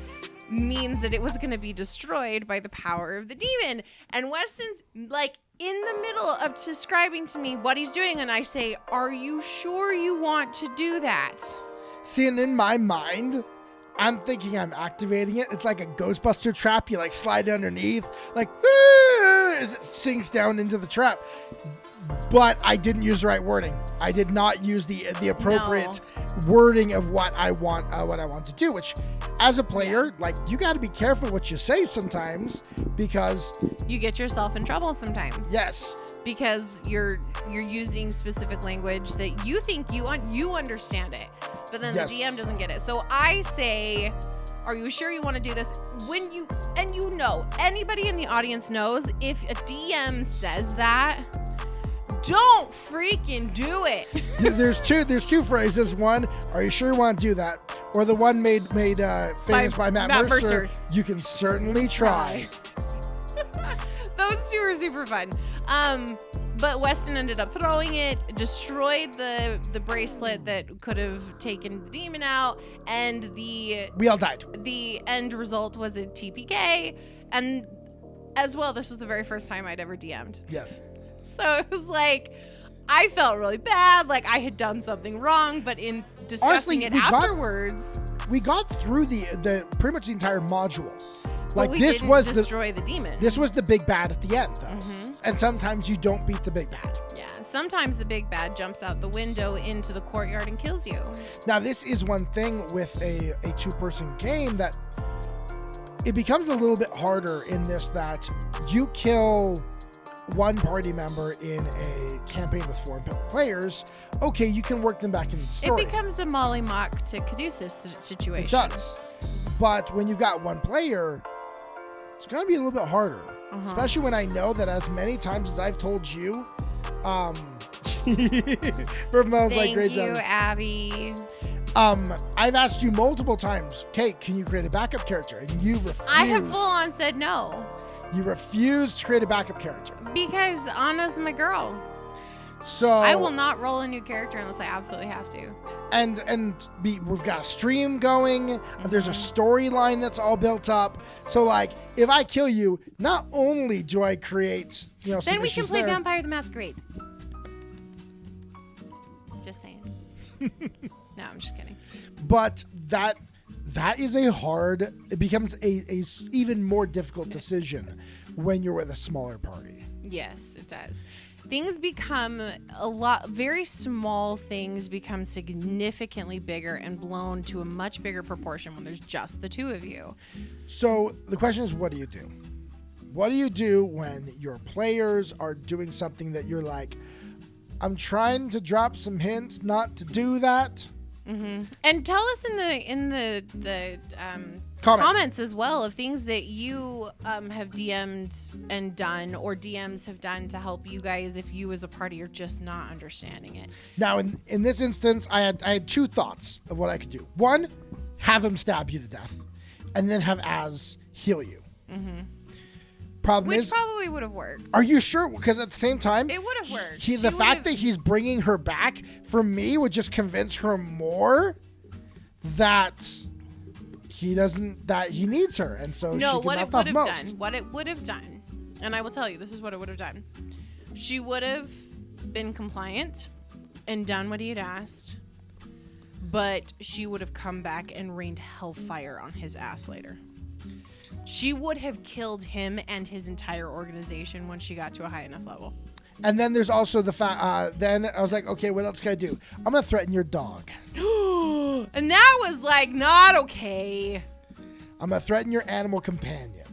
S2: means that it was going to be destroyed by the power of the demon. And Weston's in the middle of describing to me what he's doing, and I say, are you sure you want to do that?
S1: See, and in my mind, I'm thinking I'm activating it. It's like a Ghostbuster trap. You like slide underneath, like as it sinks down into the trap. But I didn't use the right wording. I did not use the appropriate wording of what I want to do. Which, as a player, like you got to be careful what you say sometimes because
S2: you get yourself in trouble sometimes.
S1: Yes.
S2: Because you're using specific language that you think you understand it, but then the DM doesn't get it. So I say, are you sure you want to do this? When you anybody in the audience knows if a DM says that, don't freaking do it.
S1: There's two phrases. One, are you sure you want to do that? Or the one made famous by Matt Mercer. You can certainly try.
S2: Those two are super fun. But Weston ended up throwing it, destroyed the bracelet that could have taken the demon out, and we all died. The end result was a TPK, and as well, this was the very first time I'd ever DM'd.
S1: Yes.
S2: So it was like, I felt really bad, like I had done something wrong, but in discussing it afterwards,
S1: we got through the pretty much the entire module.
S2: Like we
S1: this
S2: didn't
S1: was
S2: destroy the demon.
S1: This was the big bad at the end, though. And sometimes you don't beat the big bad.
S2: Yeah, sometimes the big bad jumps out the window into the courtyard and kills you.
S1: Now, this is one thing with a two-person game that it becomes a little bit harder in this, that you kill one party member in a campaign with 4 players. Okay, you can work them back into the story.
S2: It becomes a Molly Mock to Caduceus situation.
S1: It does. But when you've got one player, it's going to be a little bit harder. Especially when I know that as many times as I've told you, Ramon's like, great job.
S2: Thank you, Abby.
S1: I've asked you multiple times, Kate, can you create a backup character? And you refuse.
S2: I have full on said no.
S1: You refuse to create a backup character.
S2: Because Anna's my girl.
S1: So
S2: I will not roll a new character unless I absolutely have to.
S1: We've got a stream going. There's a storyline that's all built up. So like, if I kill you, not only do I create,
S2: then we can play Vampire the Masquerade. Just saying. No, I'm just kidding.
S1: But that is it becomes a even more difficult decision when you're with a smaller party.
S2: Yes, it does. Things become very small things become significantly bigger and blown to a much bigger proportion when there's just the two of you.
S1: So the question is, what do you do? What do you do when your players are doing something that you're like, I'm trying to drop some hints not to do that?
S2: Mm-hmm. And tell us in the comments as well of things that you have DM'd and done, or DMs have done to help you guys if you as a party are just not understanding it.
S1: Now, in this instance, I had 2 thoughts of what I could do. One, have him stab you to death, and then have Az heal you.
S2: Mm-hmm.
S1: Which
S2: probably would have worked.
S1: Are you sure? Because at the same time,
S2: it would have worked.
S1: The fact that he's bringing her back, for me, would just convince her more that he needs her, and so
S2: no.
S1: She
S2: what
S1: can
S2: it would have
S1: most.
S2: done, what it would have done, and I will tell you, this is what it would have done. She would have been compliant and done what he had asked, but she would have come back and rained hellfire on his ass later. She would have killed him and his entire organization when she got to a high enough level.
S1: And then there's also the fact, then I was like, okay, what else can I do? I'm going to threaten your dog.
S2: And that was like not okay.
S1: I'm going to threaten your animal companion.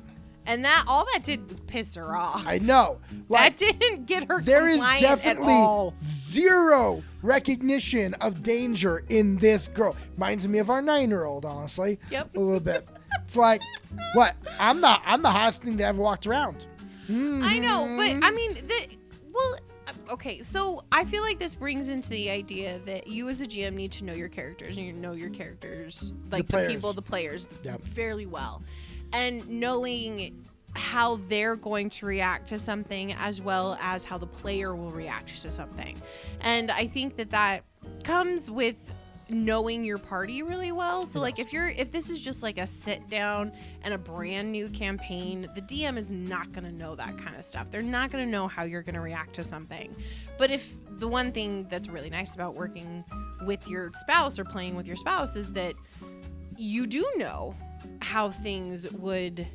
S2: And all that did was piss her off.
S1: I know.
S2: Like, that didn't get her
S1: there is
S2: compliant
S1: definitely
S2: at all.
S1: Zero recognition of danger in this girl. Reminds me of our 9-year-old, honestly.
S2: Yep.
S1: A little bit. It's like, what? I'm the hottest thing that ever walked around. Mm-hmm.
S2: I know, but I mean, okay, so I feel like this brings into the idea that you as a GM need to know your characters, and you know your characters, like the players,
S1: yep,
S2: fairly well. And knowing how they're going to react to something as well as how the player will react to something. And I think that comes with knowing your party really well. So like if this is just like a sit down and a brand new campaign, the DM is not going to know that kind of stuff. They're not going to know how you're going to react to something. But if the one thing that's really nice about working with your spouse or playing with your spouse is that you do know how things would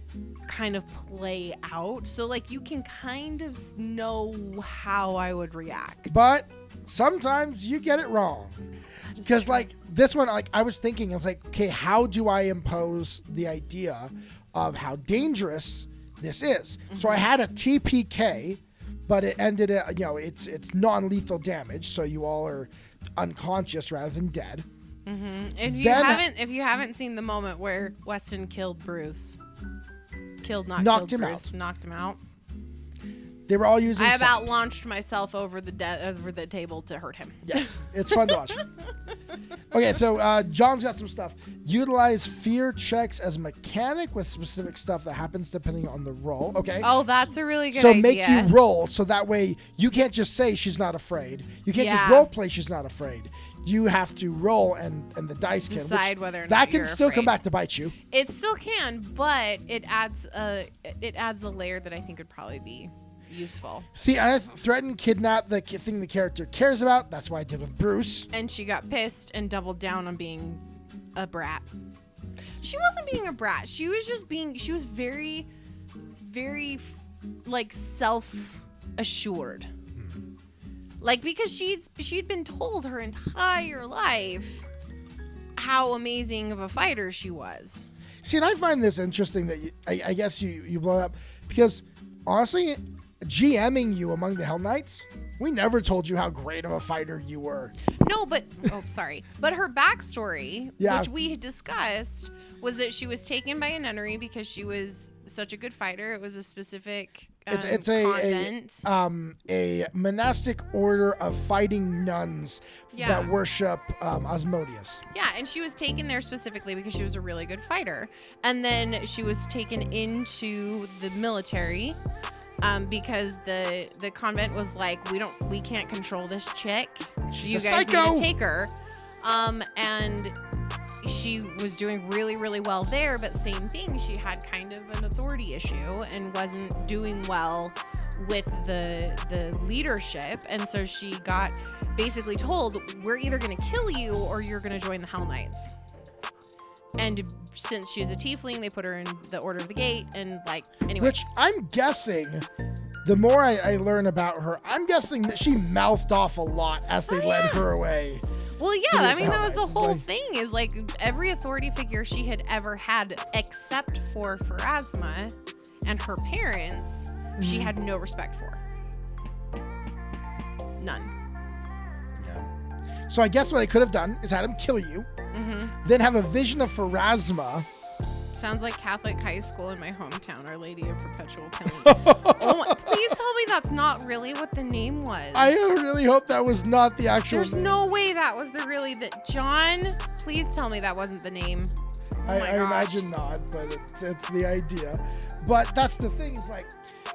S2: kind of play out. So like you can kind of know how I would react.
S1: But sometimes you get it wrong. Because like this one, like I was thinking, I was like, okay, how do I impose the idea of how dangerous this is? Mm-hmm. So I had a TPK, but it ended at, it's non-lethal damage. So you all are unconscious rather than dead.
S2: Mm-hmm. If you haven't seen the moment where Weston killed Bruce, knocked him out.
S1: They were all using.
S2: I about
S1: socks.
S2: launched myself over the table to hurt him.
S1: Yes, it's fun to watch. Okay, so John's got some stuff. Utilize fear checks as a mechanic with specific stuff that happens depending on the roll. Okay.
S2: Oh, that's a really good
S1: idea.
S2: So
S1: make you roll, so that way you can't just say she's not afraid. You can't just role play she's not afraid. You have to roll, and the dice can
S2: decide whether or not
S1: that can
S2: you're
S1: still
S2: afraid.
S1: come back to bite you.
S2: It still can, but it adds a layer that I think would probably be useful.
S1: See, I threatened, kidnap the thing the character cares about. That's what I did with Bruce.
S2: And she got pissed and doubled down on being a brat. She wasn't being a brat. She was just she was very, very like self-assured. Like, because she'd been told her entire life how amazing of a fighter she was.
S1: See, and I find this interesting that I guess you blow it up because honestly, GMing you among the Hell Knights, we never told you how great of a fighter you were.
S2: No, but but her backstory, which we had discussed, was that she was taken by a nunnery because she was such a good fighter. It was a specific
S1: it's
S2: convent.
S1: a monastic order of fighting nuns that worship Asmodeus.
S2: Yeah, and she was taken there specifically because she was a really good fighter. And then she was taken into the military because the convent was like, we can't control this chick.
S1: She's
S2: you
S1: a
S2: guys
S1: psycho.
S2: need to take her. And she was doing really, really well there, but same thing. She had kind of an authority issue and wasn't doing well with the leadership. And so she got basically told, we're either going to kill you or you're going to join the Hell Knights. And since she's a tiefling, they put her in the Order of the Gate. And anyway.
S1: Which I'm guessing, the more I learn about her, I'm guessing that she mouthed off a lot as they led her away.
S2: Well, yeah, I mean, that was the whole thing, is every authority figure she had ever had, except for Pharasma and her parents, she had no respect for. None.
S1: Yeah. So I guess what I could have done is had him kill you, then have a vision of Pharasma.
S2: Sounds like Catholic high school in my hometown, Our Lady of Perpetual Killing. Please tell me that's not really what the name was.
S1: I really hope that was not the actual
S2: There's
S1: name.
S2: no way that was John, please tell me that wasn't the name.
S1: I imagine not, but it's the idea. But that's the thing, is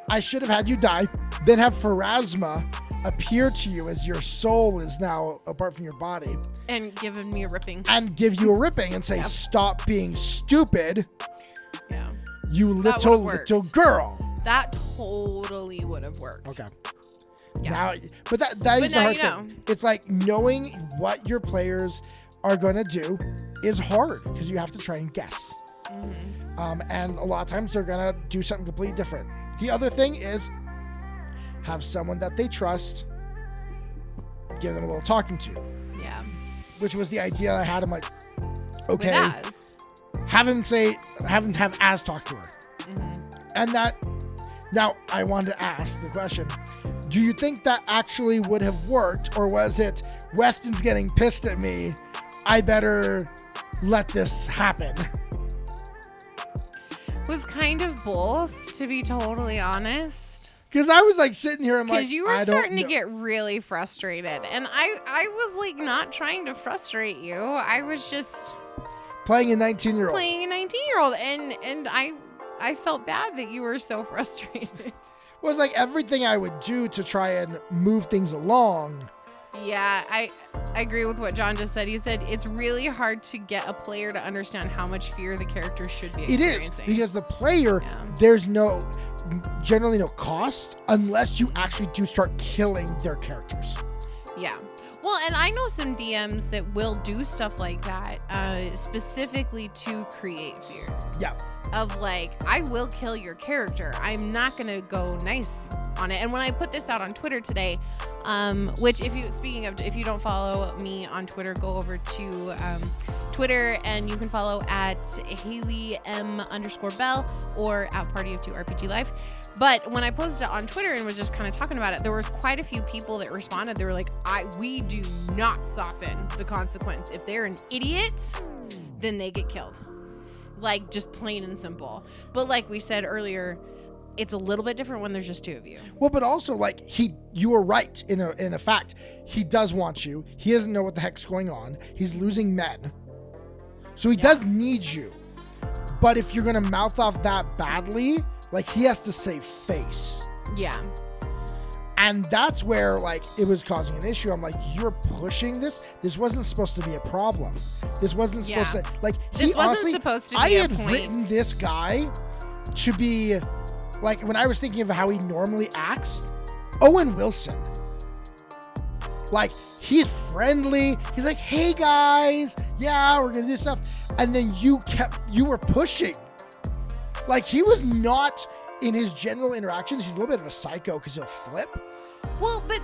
S1: I should have had you die, then have Pharasma appear to you as your soul is now apart from your body.
S2: And given me a ripping.
S1: And give you a ripping and say, stop being stupid.
S2: Yeah.
S1: You little girl.
S2: That totally would have worked.
S1: Okay.
S2: Yeah.
S1: Now, but that is the hard thing. It's like knowing what your players are going to do is hard because you have to try and guess. And a lot of times they're going to do something completely different. The other thing is have someone that they trust, give them a little talking to.
S2: Yeah.
S1: Which was the idea I had. I'm like, okay.
S2: With Az.
S1: Have him have Az talk to her. And that, now I wanted to ask the question, do you think that actually would have worked, or was it, Weston's getting pissed at me, I better let this happen?
S2: It was kind of both, to be totally honest.
S1: Because I was sitting here, I'm like,
S2: because you were starting to get really frustrated, and I was not trying to frustrate you. I was just
S1: playing a 19-year-old.
S2: And I felt bad that you were so frustrated.
S1: It was everything I would do to try and move things along.
S2: Yeah, I agree with what John just said. He said it's really hard to get a player to understand how much fear the character should be experiencing.
S1: It is, because the player, there's generally no cost unless you actually do start killing their characters.
S2: Yeah. Well, and I know some DMs that will do stuff like that, specifically to create fear.
S1: Yeah.
S2: Of like, I will kill your character. I'm not gonna go nice on it. And when I put this out on Twitter today, which if you don't follow me on Twitter, go over to Twitter and you can follow at Hayley M_Bell or at Party of 2 RPG Live. But when I posted it on Twitter and was just kind of talking about it, there was quite a few people that responded. They were like, we do not soften the consequence. If they're an idiot, then they get killed. Like, just plain and simple. But like we said earlier, it's a little bit different when there's just two of you.
S1: Well, but also, like, you were right in a fact. He does want you. He doesn't know what the heck's going on. He's losing men. So he does need you. But if you're going to mouth off that badly, like, he has to save face.
S2: Yeah.
S1: And that's where, like, it was causing an issue. I'm like, you're pushing this? This wasn't supposed to be a problem. This wasn't supposed to, like,
S2: this wasn't supposed to be
S1: I
S2: a
S1: had
S2: point.
S1: written this guy to be, like, when I was thinking of how he normally acts, Owen Wilson. Like, he's friendly. He's like, hey, guys. Yeah, we're going to do stuff. And then you were pushing. Like, he was not, in his general interactions, he's a little bit of a psycho because he'll flip.
S2: Well, but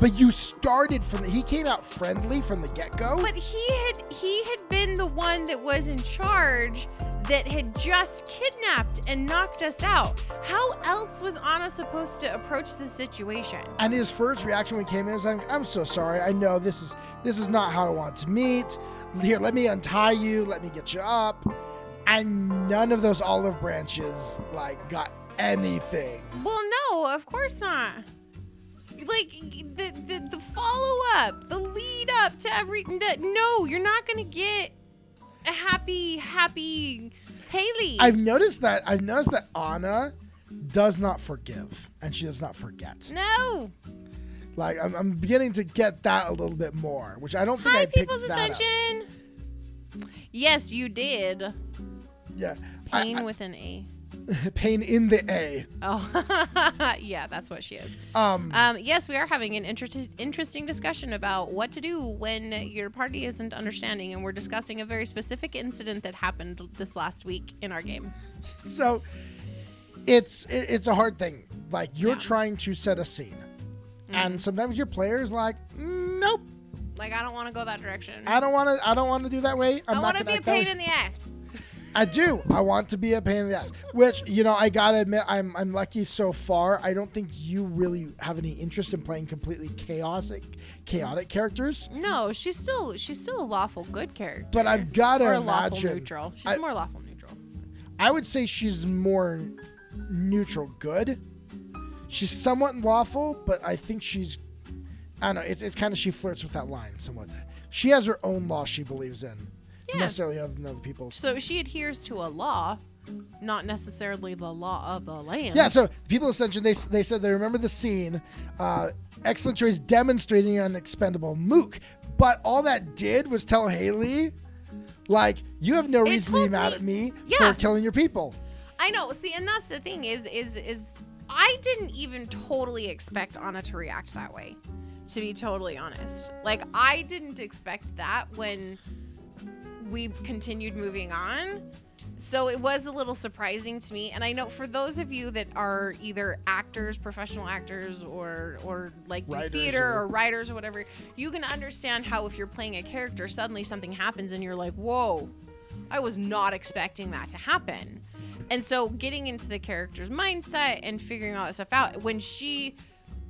S1: But you started he came out friendly from the get-go.
S2: But he had been the one that was in charge that had just kidnapped and knocked us out. How else was Anna supposed to approach the situation?
S1: And his first reaction when he came in was like, I'm so sorry. I know this is not how I want to meet. Here, let me untie you. Let me get you up. And none of those olive branches, like, got anything.
S2: Well, no, of course not. Like, the follow-up, the lead-up to everything. No, you're not going to get a happy Hayley.
S1: I've noticed that Anna does not forgive, and she does not forget.
S2: No.
S1: Like, I'm beginning to get that a little bit more, which I don't think I picked
S2: People's
S1: that
S2: Ascension. Up. Yes, you did.
S1: Yeah.
S2: Pain with an A.
S1: Pain in the A.
S2: Oh, yeah, that's what she is. Yes, we are having an interesting discussion about what to do when your party isn't understanding, and we're discussing a very specific incident that happened this last week in our game.
S1: So, it's a hard thing. Like, you're trying to set a scene, and sometimes your player's like, nope.
S2: Like, I don't want to go that direction.
S1: I don't want to do that way.
S2: I want to be a pain in the ass.
S1: I do. I want to be a pain in the ass. Which, I gotta admit, I'm lucky so far. I don't think you really have any interest in playing completely chaotic characters.
S2: No, she's still a lawful good character.
S1: But I've gotta
S2: or
S1: imagine
S2: lawful neutral. She's more lawful neutral.
S1: I would say she's more neutral good. She's somewhat lawful, but I think she's, I don't know. It's kind of, she flirts with that line somewhat. She has her own law she believes in.
S2: Yeah.
S1: Necessarily other than other people's.
S2: So she adheres to a law, not necessarily the law of the land.
S1: Yeah, so people Ascension, they said they remember the scene, excellent choice demonstrating an expendable mook. But all that did was tell Hayley, like, you have no reason to be mad at me for killing your people.
S2: I know. See, and that's the thing is I didn't even totally expect Anna to react that way, to be totally honest. Like, I didn't expect that when we continued moving on. So it was a little surprising to me. And I know for those of you that are either actors, professional actors, or like do theater or writers or whatever, you can understand how if you're playing a character, suddenly something happens and you're like, whoa, I was not expecting that to happen. And so getting into the character's mindset and figuring all that stuff out, when she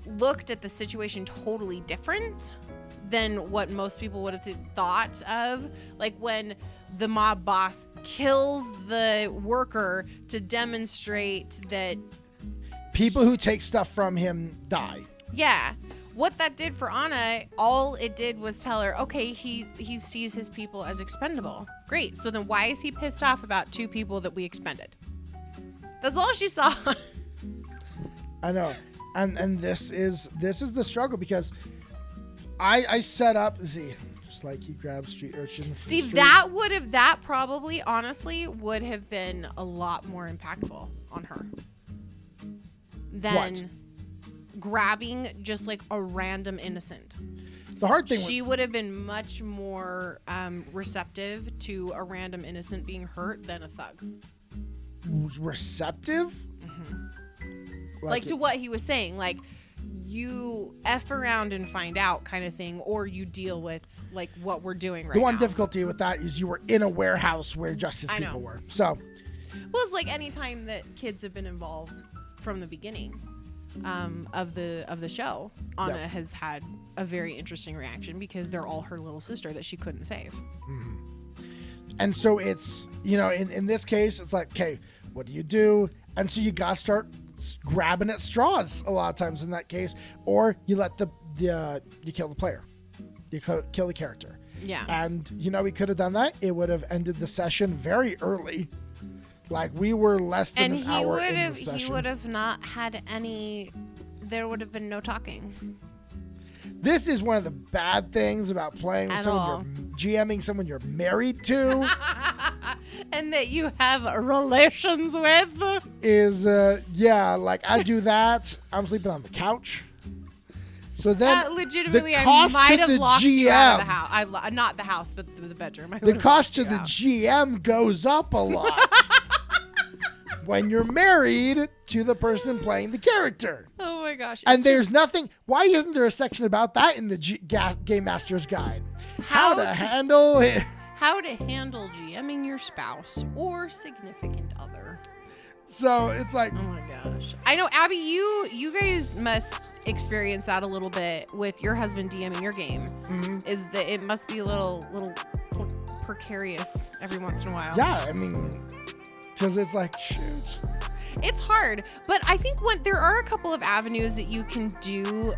S2: looked at the situation totally different than what most people would have thought of, like when the mob boss kills the worker to demonstrate that
S1: people who take stuff from him die.
S2: Yeah. What that did for Anna, all it did was tell her, okay, he sees his people as expendable. Great. So then why is he pissed off about two people that we expended? That's all she saw.
S1: I know. And this is the struggle, because I set up, just like he grabbed street urchin.
S2: See, that probably, honestly, would have been a lot more impactful on her than grabbing just like a random innocent.
S1: The hard thing
S2: She would have been much more receptive to a random innocent being hurt than a thug.
S1: receptive?
S2: Like to what he was saying, like you F around and find out kind of thing, or you deal with like what we're doing right now.
S1: The one difficulty with that is you were in a warehouse where justice people were. So,
S2: well, it's like any time that kids have been involved from the beginning of the show, Anna has had a very interesting reaction because they're all her little sister that she couldn't save.
S1: And so it's, you know, in this case, it's like, okay, what do you do? And so you got to start grabbing at straws a lot of times in that case, or you let you kill the player, you kill the character.
S2: Yeah.
S1: And, you know, we could have done that. It would have ended the session very early. Like we were less than an hour in the session.
S2: He would have not had any, there would have been no talking.
S1: This is one of the bad things about playing with someone GMing someone you're married to.
S2: And that you have relations with.
S1: Is, like I do that. I'm sleeping on the couch. So then
S2: legitimately,
S1: the cost
S2: I might
S1: to
S2: have
S1: the
S2: locked
S1: GM,
S2: you out of the house. Not the house, but the bedroom.
S1: The cost to the GM goes up a lot when you're married to the person playing the character.
S2: Oh my gosh.
S1: And there's nothing. Why isn't there a section about that in the Game Master's Guide? How to handle it.
S2: How to handle GMing your spouse or significant other.
S1: So it's like,
S2: oh my gosh. I know, Abby, you guys must experience that a little bit with your husband DMing your game. Is that it must be a little precarious every once in a while.
S1: Yeah, I mean, because it's like, shoot.
S2: It's hard, but I think there are a couple of avenues that you can do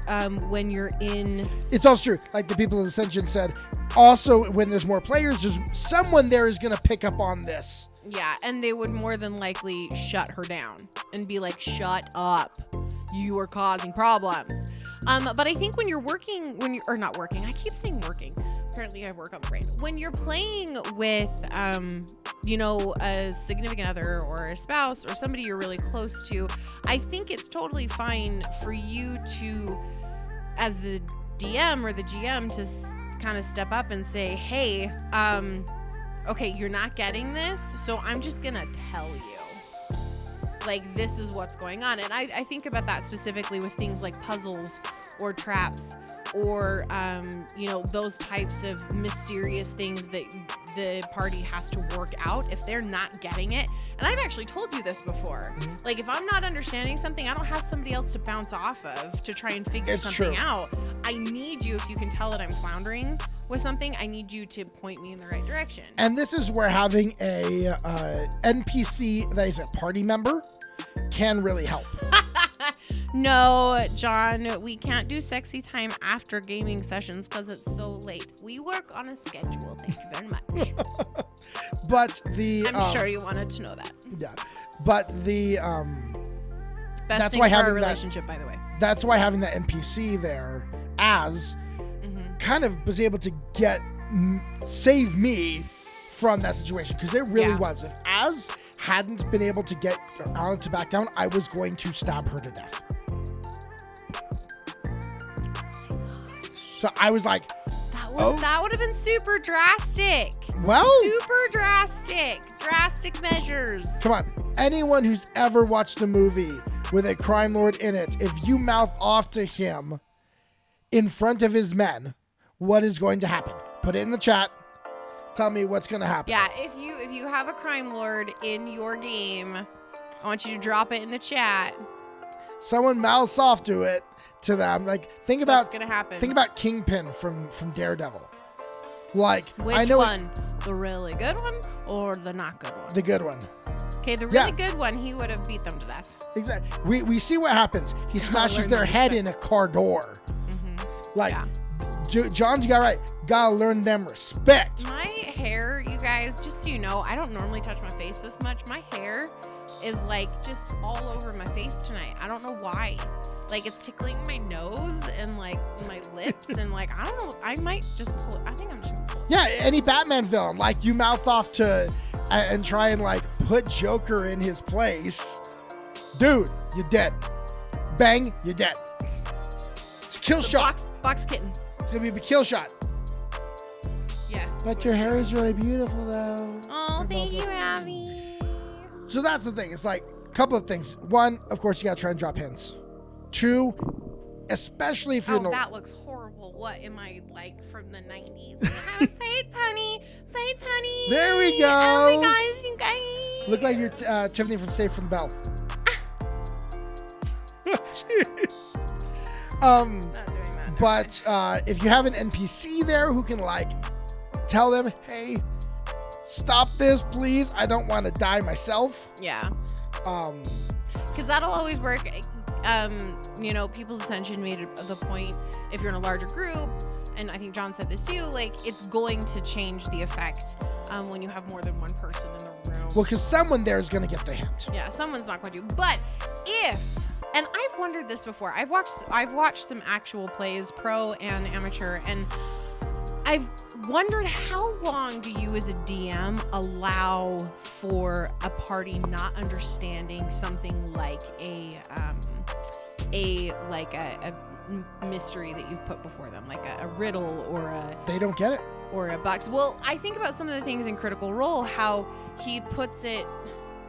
S2: when you're in.
S1: It's also true. Like the people in Ascension said, also when there's more players, there's someone there is going to pick up on this.
S2: Yeah, and they would more than likely shut her down and be like, shut up. You are causing problems. But I think when you're working, not working, I keep saying working. Apparently I work on the brain. When you're playing with, a significant other or a spouse or somebody you're really close to, I think it's totally fine for you to, as the DM or the GM, to kind of step up and say, hey, okay, you're not getting this, so I'm just gonna tell you. Like, this is what's going on. And I think about that specifically with things like puzzles or traps or, those types of mysterious things that the party has to work out if they're not getting it. And I've actually told you this before. Like, if I'm not understanding something, I don't have somebody else to bounce off of to try and figure something out. I need you, if you can tell that I'm floundering with something, I need you to point me in the right direction.
S1: And this is where having a NPC that is a party member can really help.
S2: No, John, we can't do sexy time after gaming sessions because it's so late. We work on a schedule. Thank you very much.
S1: But
S2: I'm sure you wanted to know that.
S1: Yeah. But
S2: best
S1: that's
S2: thing
S1: why
S2: for
S1: having
S2: our relationship, by the way.
S1: That's why having that NPC there kind of was able to save me from that situation, because it really was. If Az hadn't been able to get Anna to back down, I was going to stab her to death. So I was like,
S2: that would have been super drastic.
S1: Well,
S2: super drastic measures.
S1: Come on, anyone who's ever watched a movie with a crime lord in it, if you mouth off to him in front of his men, what is going to happen? Put it in the chat. Tell me what's going to happen.
S2: Yeah, if you have a crime lord in your game, I want you to drop it in the chat.
S1: Someone mouths off to them. Like, think about
S2: what's gonna happen.
S1: Think about Kingpin from Daredevil. Like,
S2: which
S1: I know
S2: one? The really good one or the not good one?
S1: The good one.
S2: Okay, the really good one, he would have beat them to death.
S1: Exactly. We see what happens. He smashes their head in a car door. Like, John's got right. Gotta learn them respect.
S2: My hair, you guys, just so you know, I don't normally touch my face this much. My hair is like just all over my face tonight. I don't know why. Like, it's tickling my nose and like my lips and like, I don't know. I might just pull it. I think I'm just gonna pull it.
S1: Yeah, any Batman villain, like, you mouth off to and try and like put Joker in his place. Dude, you're dead. Bang, you're dead. kill shot.
S2: Box kittens.
S1: It's gonna be the kill shot.
S2: Yes.
S1: But your hair is really beautiful, though.
S2: Oh, thank you, Abby.
S1: So that's the thing. It's like a couple of things. One, of course, you gotta try and drop hints. Two, especially if you're
S2: that looks horrible. What am I like from the 90s? I have a side pony. Side pony.
S1: There we go.
S2: Oh my gosh, you guys.
S1: Look like you're Tiffany from Save from the Bell.
S2: Not doing that.
S1: But if you have an NPC there who can like tell them, hey, stop this, please. I don't want to die myself.
S2: Yeah. Because that'll always work. People's Ascension made the point, if you're in a larger group, and I think John said this too, like, it's going to change the effect when you have more than one person in the room.
S1: Well, because someone there is going to get the hint.
S2: Yeah, someone's not going to. But if, and I've wondered this before, I've watched some actual plays, pro and amateur, and I've wondered how long do you as a DM allow for a party not understanding something like a mystery that you've put before them, like a riddle or a...
S1: They don't get it.
S2: Or a box. Well, I think about some of the things in Critical Role, how he puts it,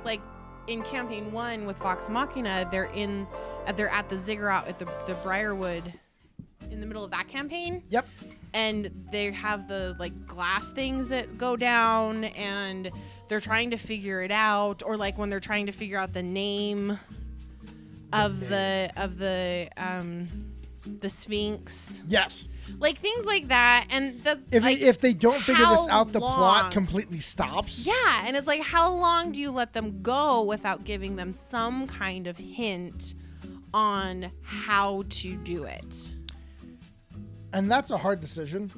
S2: like in Campaign 1 with Vox Machina, they're at the ziggurat at the Briarwood in the middle of that campaign.
S1: Yep.
S2: And they have the like glass things that go down, and they're trying to figure it out, or like when they're trying to figure out the name of the Sphinx.
S1: Yes.
S2: Like things like that, and
S1: if they don't figure this out, the
S2: long?
S1: plot completely stops.
S2: Yeah, and it's like, how long do you let them go without giving them some kind of hint on how to do it?
S1: And that's a hard decision,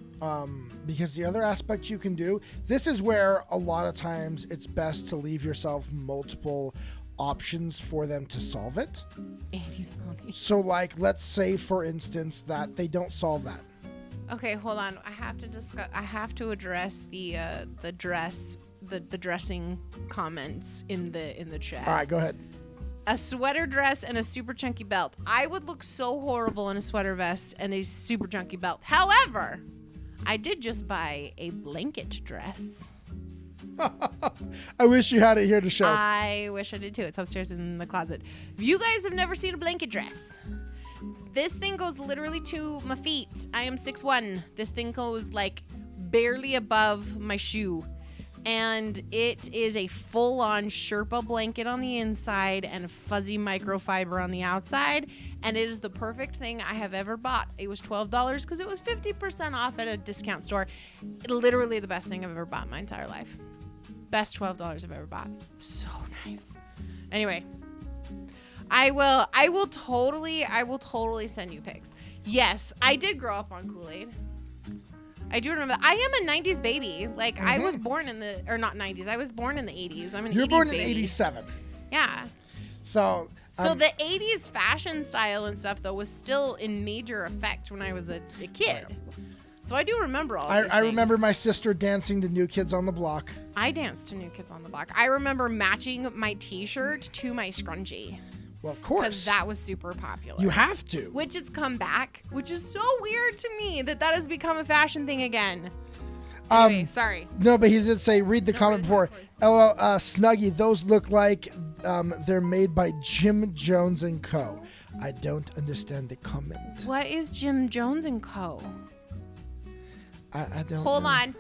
S1: because the other aspect you can do, this is where a lot of times it's best to leave yourself multiple options for them to solve it. So like, let's say for instance that they don't solve that.
S2: Okay, hold on. I have to address the dressing comments in the chat.
S1: All right, go ahead.
S2: A sweater dress and a super chunky belt. I would look so horrible in a sweater vest and a super chunky belt. However, I did just buy a blanket dress.
S1: I wish you had it here to show.
S2: I wish I did too. It's upstairs in the closet. If you guys have never seen a blanket dress, this thing goes literally to my feet. I am 6'1". This thing goes like barely above my shoe. And it is a full-on Sherpa blanket on the inside and fuzzy microfiber on the outside. And it is the perfect thing I have ever bought. It was $12 because it was 50% off at a discount store. Literally the best thing I've ever bought in my entire life. Best $12 I've ever bought. So nice. Anyway, I will totally send you pics. Yes, I did grow up on Kool-Aid. I do remember that. I am a 90s baby. Like, I was born in the, or not 90s, I was born in the 80s. I'm an 80s baby.
S1: You were born in 87.
S2: Yeah.
S1: So
S2: the 80s fashion style and stuff, though, was still in major effect when I was a kid. So I do remember all these things.
S1: I remember my sister dancing to New Kids on the Block.
S2: I danced to New Kids on the Block. I remember matching my t-shirt to my scrunchie.
S1: Well, of course.
S2: Because that was super popular.
S1: You have to.
S2: Which has come back, which is so weird to me that has become a fashion thing again. Anyway, sorry.
S1: No, but he did say, read the comment before. LL, Snuggie, those look like they're made by Jim Jones & Co. I don't understand the comment.
S2: What is Jim Jones & Co.?
S1: I don't
S2: Hold
S1: know.
S2: on.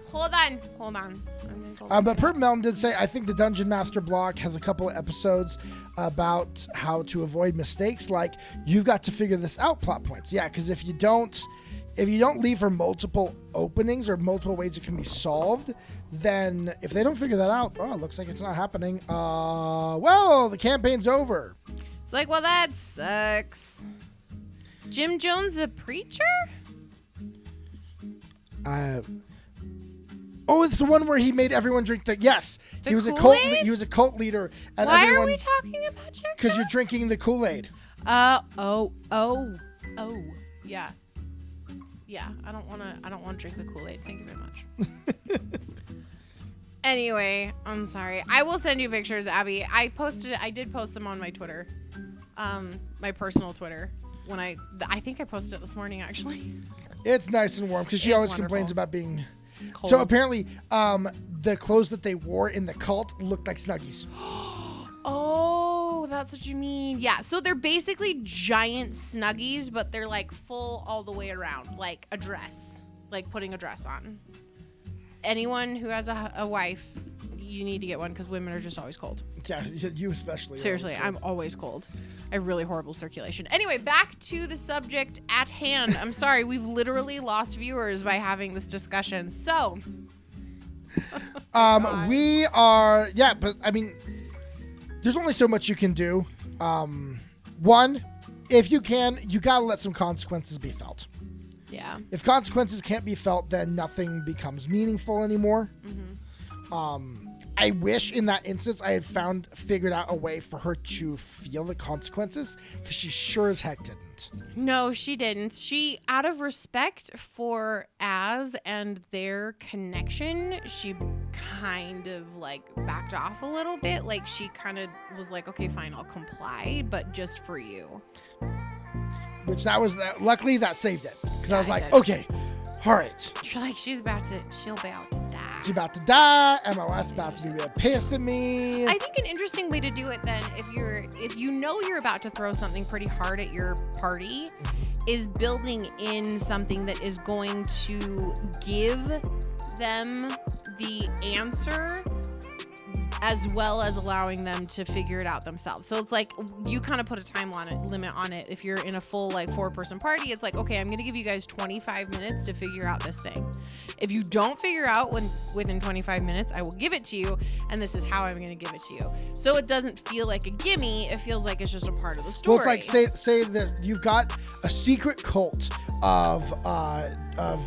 S1: But Perp Melton did say, I think the Dungeon Master blog has a couple of episodes about how to avoid mistakes. Like, you've got to figure this out, plot points. Yeah, because if you don't leave for multiple openings or multiple ways it can be solved, then if they don't figure that out, oh, it looks like it's not happening. Well, the campaign's over.
S2: It's like, well, that sucks. Jim Jones, the preacher?
S1: It's the one where he made everyone drink the. Yes, he was
S2: Kool-Aid?
S1: He was a cult leader, and
S2: Why
S1: everyone.
S2: are we talking about Jim?
S1: Because you're drinking the Kool-Aid.
S2: Oh, yeah. I don't want to drink the Kool-Aid. Thank you very much. Anyway, I'm sorry. I will send you pictures, Abby. I did post them on my Twitter, my personal Twitter. when I think I posted it this morning actually.
S1: It's nice and warm because she
S2: It's
S1: always
S2: wonderful.
S1: complains about being
S2: Cold.
S1: So apparently, the clothes that they wore in the cult looked like Snuggies.
S2: Oh, that's what you mean. Yeah, so they're basically giant Snuggies, but they're like full all the way around, like a dress, like putting a dress on. Anyone who has a wife, you need to get one because women are just always cold.
S1: Yeah, you especially.
S2: Seriously, I'm always cold. I have really horrible circulation. Anyway, back to the subject at hand. I'm sorry, we've literally lost viewers by having this discussion. So,
S1: we are, yeah, but I mean, there's only so much you can do. One, if you can, you gotta let some consequences be felt.
S2: yeah.
S1: If consequences can't be felt, then nothing becomes meaningful anymore. I wish in that instance I had figured out a way for her to feel the consequences, because she sure as heck didn't.
S2: No, she didn't. She, out of respect for Az and their connection, she kind of like backed off a little bit. Like she kind of was like, okay, fine, I'll comply, but just for you.
S1: Which luckily that saved it. Because I was
S2: Yeah,
S1: like,
S2: it did.
S1: okay, all right.
S2: You're like, she'll be about to die.
S1: She's about to die, and my wife's about to be real pissed at me.
S2: I think an interesting way to do it then, if you know you're about to throw something pretty hard at your party, is building in something that is going to give them the answer as well as allowing them to figure it out themselves. So it's like you kind of put a time limit on it. If you're in a full like 4-person party, it's like, okay, I'm going to give you guys 25 minutes to figure out this thing. If you don't figure out within 25 minutes, I will give it to you, and this is how I'm going to give it to you. So it doesn't feel like a gimme. It feels like it's just a part of the story.
S1: Well, it's like say that you've got a secret cult of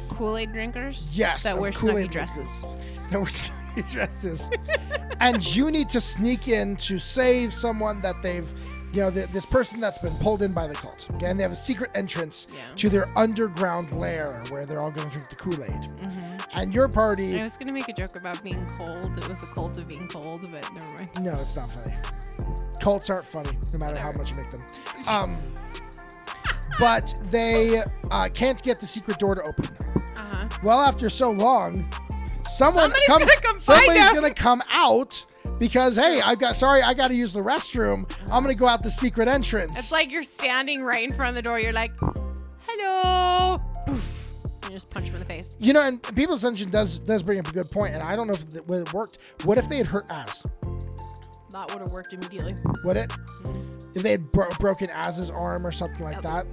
S2: Kool-Aid drinkers?
S1: yes,
S2: That
S1: of
S2: wear
S1: Kool-Aid
S2: snuggie dresses.
S1: That wear snuggie dresses, and you need to sneak in to save someone that they've, this person that's been pulled in by the cult. Okay, and they have a secret entrance to their underground lair where they're all going to drink the Kool-Aid.
S2: Mm-hmm.
S1: And your party.
S2: I was going to make a joke about being cold. It was the cult of being cold, but never mind.
S1: No, it's not funny. Cults aren't funny, no matter how much you make them. But they can't get the secret door to open.
S2: Uh-huh.
S1: Well, after so long, somebody's gonna come out because, hey, I got to use the restroom. I'm gonna go out the secret entrance.
S2: It's like you're standing right in front of the door. You're like, hello. Poof. And you just punch him in the face.
S1: And People's Ascension does bring up a good point, and I don't know if it worked. What if they had hurt Az?
S2: That would have worked immediately.
S1: Would it? If they had broken Az's arm or something like that?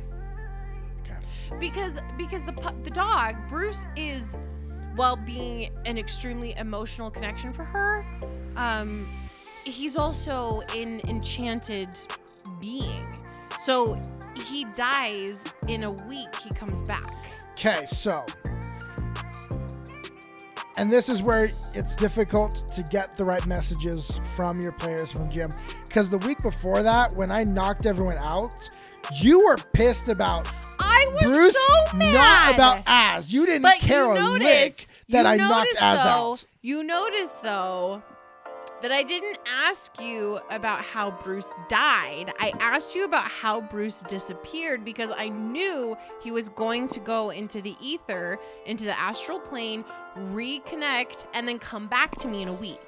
S1: Okay.
S2: Because the dog, Bruce, is, while being an extremely emotional connection for her, he's also an enchanted being. So he dies in a week, he comes back.
S1: Okay, so, and this is where it's difficult to get the right messages from your players from Jim, because the week before that, when I knocked everyone out, you were pissed about Bruce,
S2: so mad.
S1: not about Az. You didn't care a lick that I knocked Az out.
S2: You noticed, though, that I didn't ask you about how Bruce died. I asked you about how Bruce disappeared because I knew he was going to go into the ether, into the astral plane, reconnect, and then come back to me in a week.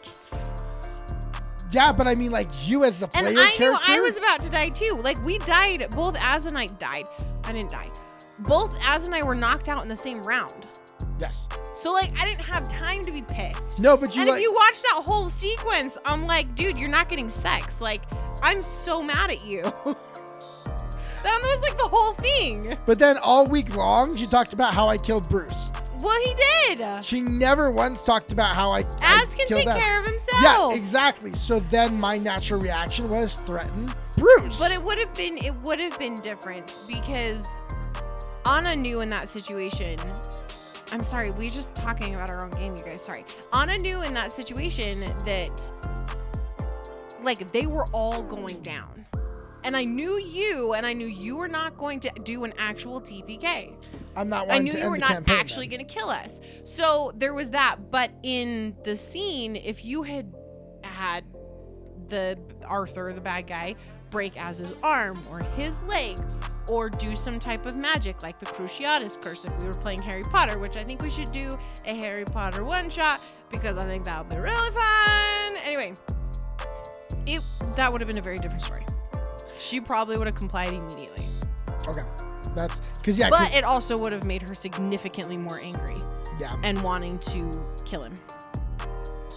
S1: Yeah, but I mean, like, you as the player
S2: And I
S1: character.
S2: knew I was about to die too. Like, we died. Both Az and I died. I didn't die. Both Az and I were knocked out in the same round.
S1: Yes.
S2: So, like, I didn't have time to be pissed.
S1: No, but
S2: if you watch that whole sequence, I'm like, dude, you're not getting sex. Like, I'm so mad at you. That was like the whole thing.
S1: But then all week long, she talked about how I killed Bruce.
S2: Well, he did.
S1: She never once talked about how
S2: Az can
S1: killed
S2: take
S1: Az.
S2: care of himself.
S1: Yeah, exactly. So then my natural reaction was threaten Bruce.
S2: But it would have been different because Anna knew in that situation. I'm sorry, we just talking about our own game, you guys. Sorry. Anna knew in that situation that, like, they were all going down. And I knew you were not going to do an actual TPK.
S1: I'm not
S2: I
S1: wanting
S2: knew
S1: to
S2: you
S1: end
S2: were
S1: the
S2: not
S1: campaign
S2: actually
S1: then.
S2: going to kill us. So there was that. But in the scene, if you had the Arthur, the bad guy, break Az's arm or his leg or do some type of magic like the Cruciatus Curse if we were playing Harry Potter, which I think we should do a Harry Potter one-shot because I think that would be really fun. Anyway, that would have been a very different story. She probably would have complied immediately.
S1: Okay. That's because, yeah.
S2: But it also would have made her significantly more angry.
S1: Yeah.
S2: And wanting to kill him.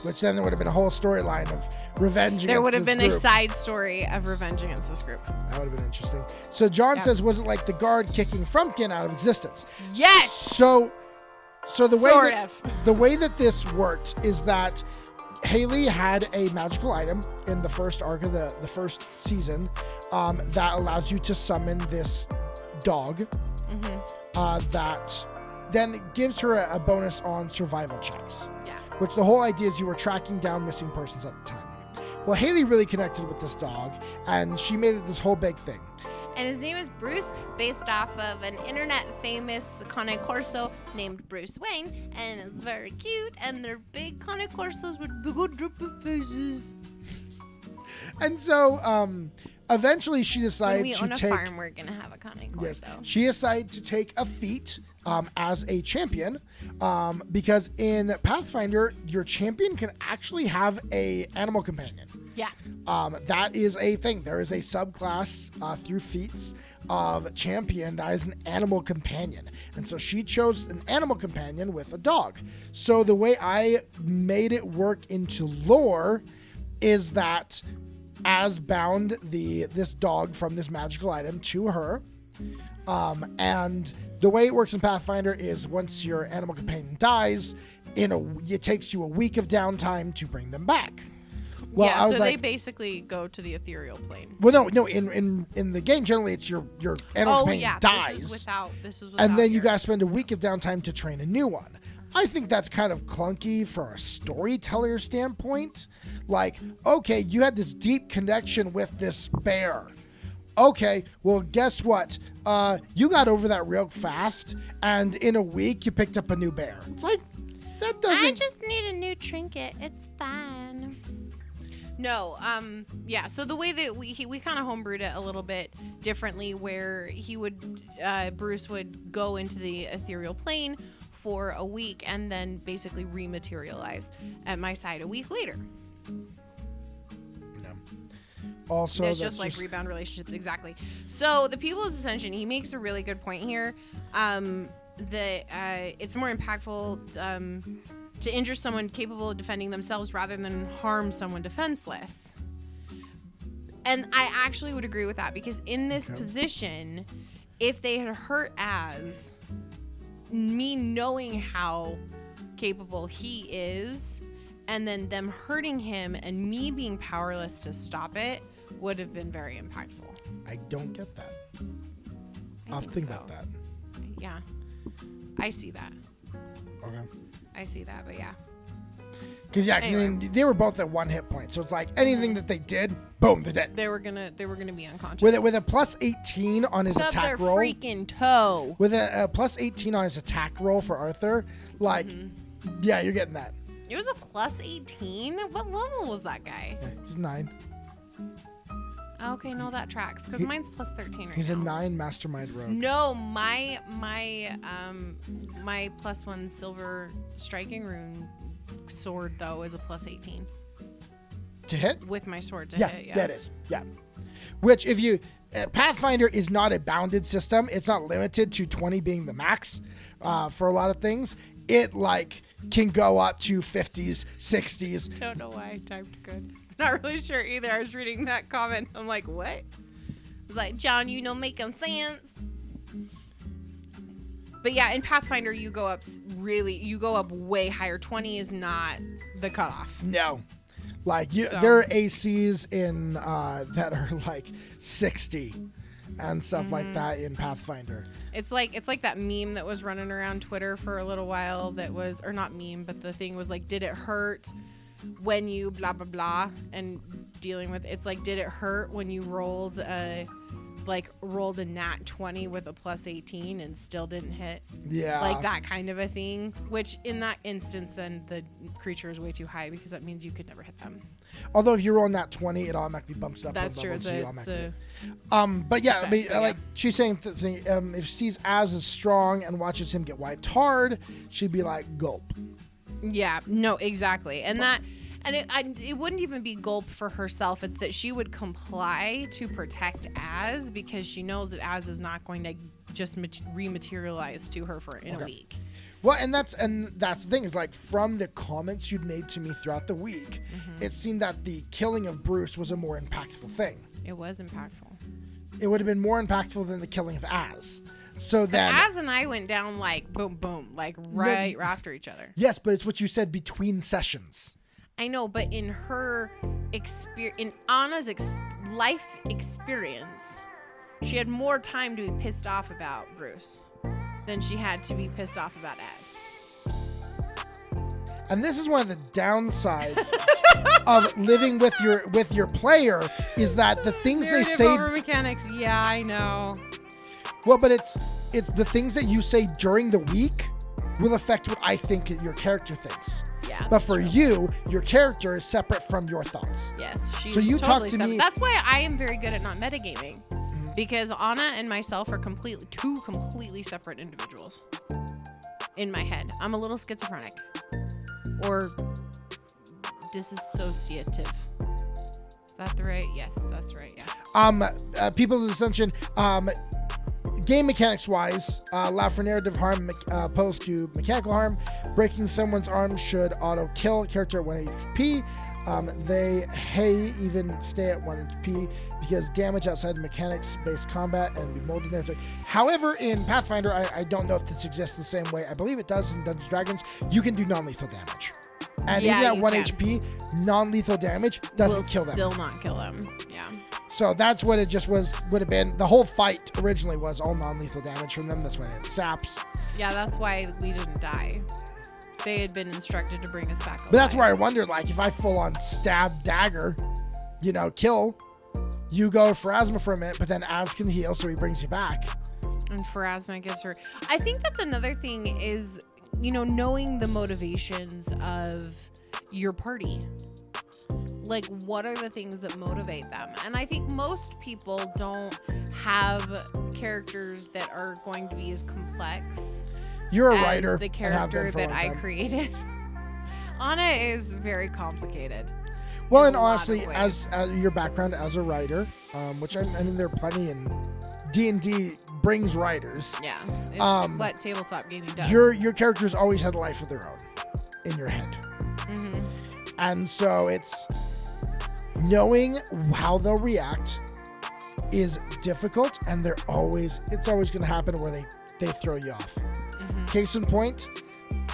S1: Which then there would have been a whole storyline of revenge against
S2: There would have
S1: this
S2: been
S1: group.
S2: a side story of revenge against this group.
S1: That would have been interesting. So John says, was it like the guard kicking Frumpkin out of existence?
S2: Yes!
S1: So the way that this worked is that Hayley had a magical item in the first arc of the first season that allows you to summon this dog that then gives her a bonus on survival checks.
S2: Yeah.
S1: Which the whole idea is you were tracking down missing persons at the time. Well, Hayley really connected with this dog, and she made it this whole big thing.
S2: And his name is Bruce, based off of an internet famous Cane Corso named Bruce Wayne, and it's very cute, and they're big Cane Corsos with big old droopy faces.
S1: And so, eventually she decided
S2: when we
S1: to
S2: own a
S1: take...
S2: farm, we're going to have a Cane Corso.
S1: Yes, she decided to take a feat as a champion because in Pathfinder, your champion can actually have a animal companion.
S2: Yeah.
S1: That is a thing. There is a subclass through feats of champion that is an animal companion. And so she chose an animal companion with a dog. So the way I made it work into lore is that as bound this dog from this magical item to her, and the way it works in Pathfinder is once your animal companion dies, it takes you a week of downtime to bring them back. Well,
S2: yeah, so they basically go to the ethereal plane.
S1: Well, no. In the game, generally, it's your animal companion dies.
S2: This is without
S1: and then you guys spend a week of downtime to train a new one. I think that's kind of clunky for a storyteller standpoint. Like, okay, you had this deep connection with this bear. Okay, well, guess what? You got over that real fast, and in a week, you picked up a new bear. It's like, that doesn't...
S2: I just need a new trinket. It's fine. No, yeah, so the way that we kind of homebrewed it a little bit differently, where Bruce would go into the ethereal plane for a week and then basically rematerialize at my side a week later.
S1: No. Also,
S2: it's just like rebound relationships, exactly. So the People's Ascension, he makes a really good point here. That it's more impactful to injure someone capable of defending themselves rather than harm someone defenseless. And I actually would agree with that, because in this position, if they had hurt Az, me knowing how capable he is, and then them hurting him and me being powerless to stop it would have been very impactful.
S1: I don't get that. I'll think about that.
S2: Yeah. I see that.
S1: Okay.
S2: I see that, but yeah.
S1: Because anyway. They were both at 1 hit point, so it's like anything that they did, boom, they're dead.
S2: They were gonna be unconscious.
S1: With a plus 18 on his attack roll.
S2: Freaking toe.
S1: With a plus 18 on his attack roll for Arthur, like, yeah, you're getting that.
S2: It was a plus 18. What level was that guy?
S1: Yeah, he's 9.
S2: Okay, no, that tracks, because mine's plus 13 right
S1: He's
S2: now.
S1: a 9 mastermind rogue.
S2: No, my plus 1 silver striking rune sword though is a plus 18
S1: to hit
S2: with my sword to hit. Yeah,
S1: that is. Yeah, which if you Pathfinder is not a bounded system. It's not limited to 20 being the max for a lot of things. It like can go up to 50s, 60s.
S2: Don't know why I typed good. Not really sure either. I was reading that comment. I'm like, what? I was like, John, you know, making sense. But yeah, in Pathfinder, you go up way higher. 20 is not the cutoff.
S1: No. Like there are ACs in that are like 60 and stuff like that in Pathfinder.
S2: It's like that meme that was running around Twitter for a little while that was, or not meme, but the thing was like, did it hurt when you blah blah blah, and dealing with it's like, did it hurt when you rolled a like rolled a nat 20 with a plus 18 and still didn't hit.
S1: Yeah.
S2: Like that kind of a thing, which in that instance, then the creature is way too high because that means you could never hit them.
S1: Although if you're on that 20, it automatically bumps up.
S2: That's true.
S1: But yeah, I mean,
S2: success,
S1: like she's saying, if she sees Az is strong and watches him get wiped hard, she'd be like, gulp.
S2: Yeah, no, exactly. And it wouldn't even be gulp for herself. It's that she would comply to protect Az because she knows that Az is not going to just rematerialize to her in a week.
S1: Well, and that's the thing is, like, from the comments you'd made to me throughout the week, it seemed that the killing of Bruce was a more impactful thing.
S2: It was impactful.
S1: It would have been more impactful than the killing of Az. So then,
S2: Az and I went down like boom, boom, like right after each other.
S1: Yes, but it's what you said between sessions.
S2: I know, but in her in Anna's life experience, she had more time to be pissed off about Bruce than she had to be pissed off about Az.
S1: And this is one of the downsides of living with your player is that the things
S2: Narrative
S1: they say
S2: over mechanics. Yeah, I know.
S1: Well, but it's the things that you say during the week will affect what I think your character thinks.
S2: Yeah.
S1: But for you, your character is separate from your thoughts.
S2: Yes. She's
S1: so you
S2: totally
S1: talk to
S2: separate.
S1: me.
S2: That's why I am very good at not metagaming. Because Anna and myself are two completely separate individuals in my head. I'm a little schizophrenic or dissociative. Is that the right? Yes, that's right. Yeah.
S1: People of Ascension, game mechanics wise, allow for narrative harm opposed to mechanical harm. Breaking someone's arm should auto kill character at 1 HP. They even stay at 1 HP because damage outside mechanics-based combat and be molded there. However, in Pathfinder, I don't know if this exists the same way. I believe it does in Dungeons & Dragons. You can do non-lethal damage. And even at 1 HP, non-lethal damage doesn't kill them.
S2: Still not kill them. Yeah.
S1: So that's what it just would have been. The whole fight originally was all non-lethal damage from them. That's why it saps.
S2: Yeah, that's why we didn't die. They had been instructed to bring us back alive.
S1: But that's where I wondered, like, if I full on stab dagger, kill, you go for asthma for a minute, but then Az can heal, so he brings you back.
S2: And Pharasma gives her. I think that's another thing is, knowing the motivations of your party. Like, what are the things that motivate them? And I think most people don't have characters that are going to be as complex.
S1: You're a writer.
S2: The character that I created. Anna is very complicated.
S1: Well, and honestly, as your background as a writer, which I mean, there are plenty in D&D brings writers.
S2: Yeah, it's what tabletop gaming does.
S1: Your characters always had a life of their own in your head.
S2: Mm-hmm.
S1: And so it's knowing how they'll react is difficult, and it's always going to happen where they throw you off. Mm-hmm. Case in point,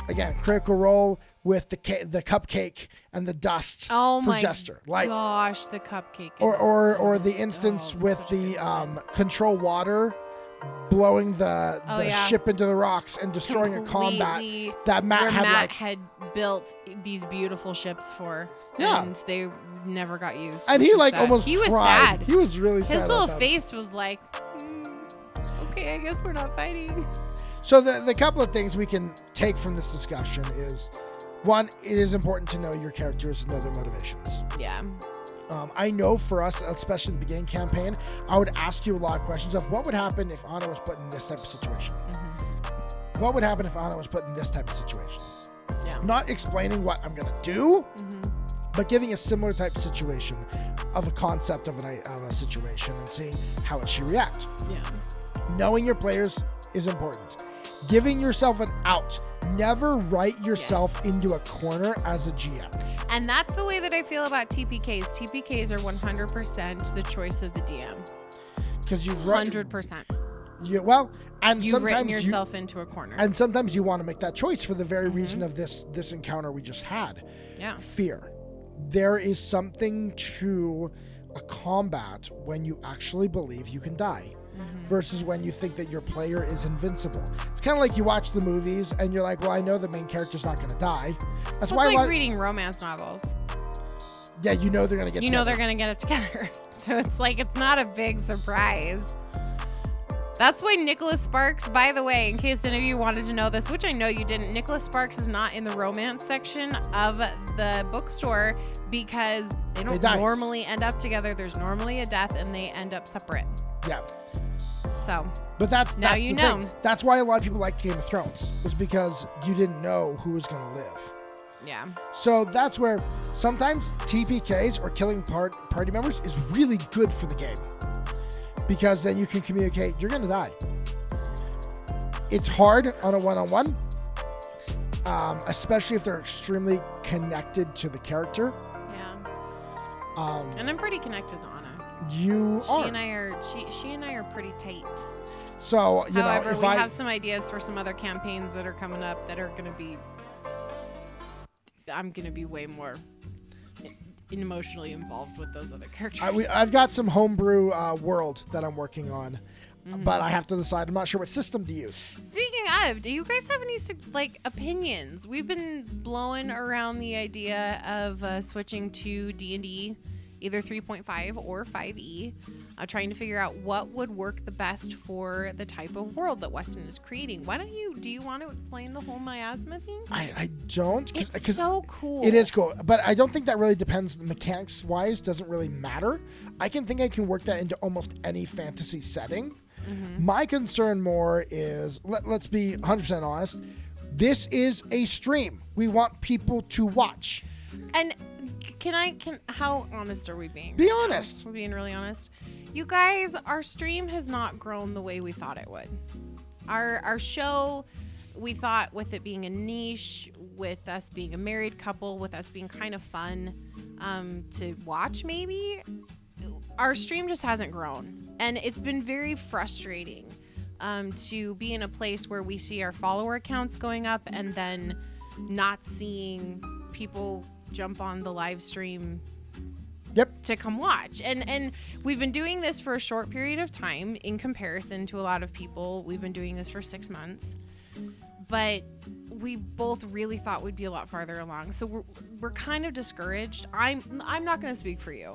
S1: again, critical role with the cupcake and the dust for Jester. Like,
S2: gosh, the cupcake.
S1: Or the instance with the control water blowing the ship into the rocks and destroying a combat that Matt
S2: had built these beautiful ships for.
S1: Yeah.
S2: And they never got used.
S1: And he almost
S2: he
S1: cried.
S2: was sad.
S1: He was really sad.
S2: His little face was like, okay, I guess we're not fighting.
S1: So the couple of things we can take from this discussion is, one, it is important to know your characters and know their motivations.
S2: Yeah.
S1: I know for us, especially in the beginning campaign, I would ask you a lot of questions of what would happen if Anna was put in this type of situation. Mm-hmm. What would happen if Anna was put in this type of situation?
S2: Yeah.
S1: Not explaining what I'm going to do, but giving a similar type of situation of a concept of a situation and seeing how would she react.
S2: Yeah. Knowing
S1: your players is important. Giving yourself an out. Never write yourself into a corner as a GM.
S2: And that's the way that I feel about TPKs. TPKs are 100% the choice of the DM.
S1: Because you've
S2: 100%.
S1: And
S2: you've written yourself into a corner.
S1: And sometimes you want to make that choice for the very reason of this encounter we just had.
S2: Yeah.
S1: Fear. There is something to a combat when you actually believe you can die. Versus when you think that your player is invincible. It's kind of like you watch the movies and you're like, well, I know the main character's not going to die.
S2: It's like reading romance novels.
S1: Yeah, you know they're going to get together.
S2: They're going to get it together. So it's like, it's not a big surprise. That's why Nicholas Sparks, by the way, in case any of you wanted to know this, which I know you didn't, Nicholas Sparks is not in the romance section of the bookstore because they don't normally end up together. There's normally a death and they end up separate.
S1: Yeah.
S2: So,
S1: but that's
S2: you know.
S1: thing. That's why a lot of people liked Game of Thrones, was because you didn't know who was going to live.
S2: Yeah.
S1: So that's where sometimes TPKs or killing party members is really good for the game. Because then you can communicate, you're going to die. It's hard on a one-on-one, especially if they're extremely connected to the character.
S2: Yeah. And I'm pretty connected to Anna.
S1: You are.
S2: She and I are pretty tight.
S1: So,
S2: However, we have some ideas for some other campaigns that are coming up that are going to be, I'm going to be way more emotionally involved with those other characters.
S1: I've got some homebrew world that I'm working on, but I have to decide. I'm not sure what system to use.
S2: Speaking of, do you guys have any opinions? We've been blowing around the idea of switching to D&D, either 3.5 or 5e, trying to figure out what would work the best for the type of world that Weston is creating. Do you want to explain the whole miasma thing?
S1: I don't.
S2: It's so cool.
S1: It is cool, but I don't think that really depends. Mechanics-wise, doesn't really matter. I can work that into almost any fantasy setting. Mm-hmm. My concern more is, let's be 100% honest, this is a stream. We want people to watch.
S2: And how honest are we being?
S1: Be honest.
S2: We're being really honest. You guys, our stream has not grown the way we thought it would. Our show, we thought with it being a niche, with us being a married couple, with us being kind of fun to watch maybe, our stream just hasn't grown. And it's been very frustrating to be in a place where we see our follower counts going up and then not seeing people jump on the live stream to come watch. And we've been doing this for a short period of time in comparison to a lot of people. We've been doing this for 6 months, but we both really thought we'd be a lot farther along. So we're kind of discouraged. I'm not going to speak for you.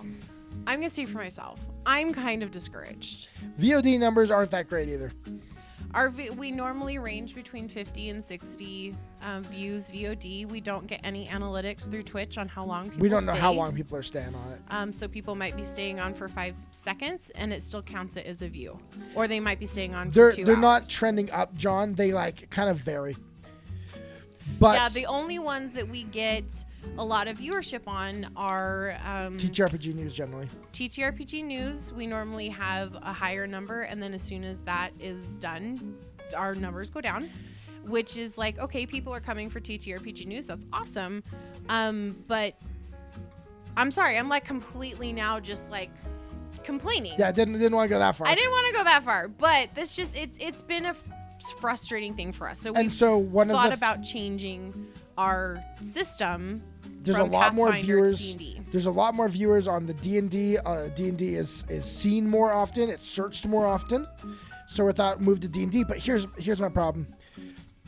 S2: I'm going to speak for myself. I'm kind of discouraged.
S1: VOD numbers aren't that great either.
S2: We normally range between 50 and 60 views VOD. We don't get any analytics through Twitch on how long people stay.
S1: We don't know how long people are staying on it.
S2: So people might be staying on for 5 seconds and it still counts it as a view. Or they might be staying on for 2 hours.
S1: They're not trending up, John. They kind of vary. But
S2: yeah, the only ones that we get a lot of viewership on are
S1: TTRPG news generally.
S2: TTRPG news, we normally have a higher number, and then as soon as that is done, our numbers go down, which is like, okay, people are coming for TTRPG news. That's awesome. But I'm sorry, I'm completely now just complaining.
S1: Yeah, I didn't want to go that far.
S2: I didn't want to go that far, but this just it's been a frustrating thing for us. So we thought about changing our system.
S1: There's a lot more viewers. There's a lot more viewers on the D&D. D&D is seen more often. It's searched more often. So we thought move to D&D. But here's my problem.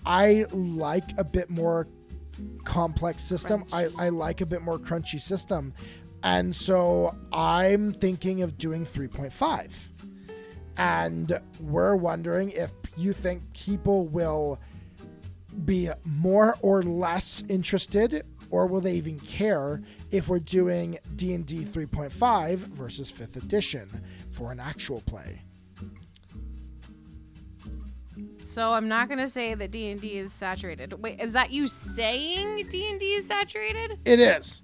S1: I like a bit more complex system. I like a bit more crunchy system. And so I'm thinking of doing 3.5. And we're wondering if you think people will be more or less interested, or will they even care if we're doing D&D 3.5 versus 5th edition for an actual play?
S2: So I'm not going to say that D&D is saturated. Wait, is that you saying D&D is saturated?
S1: It is.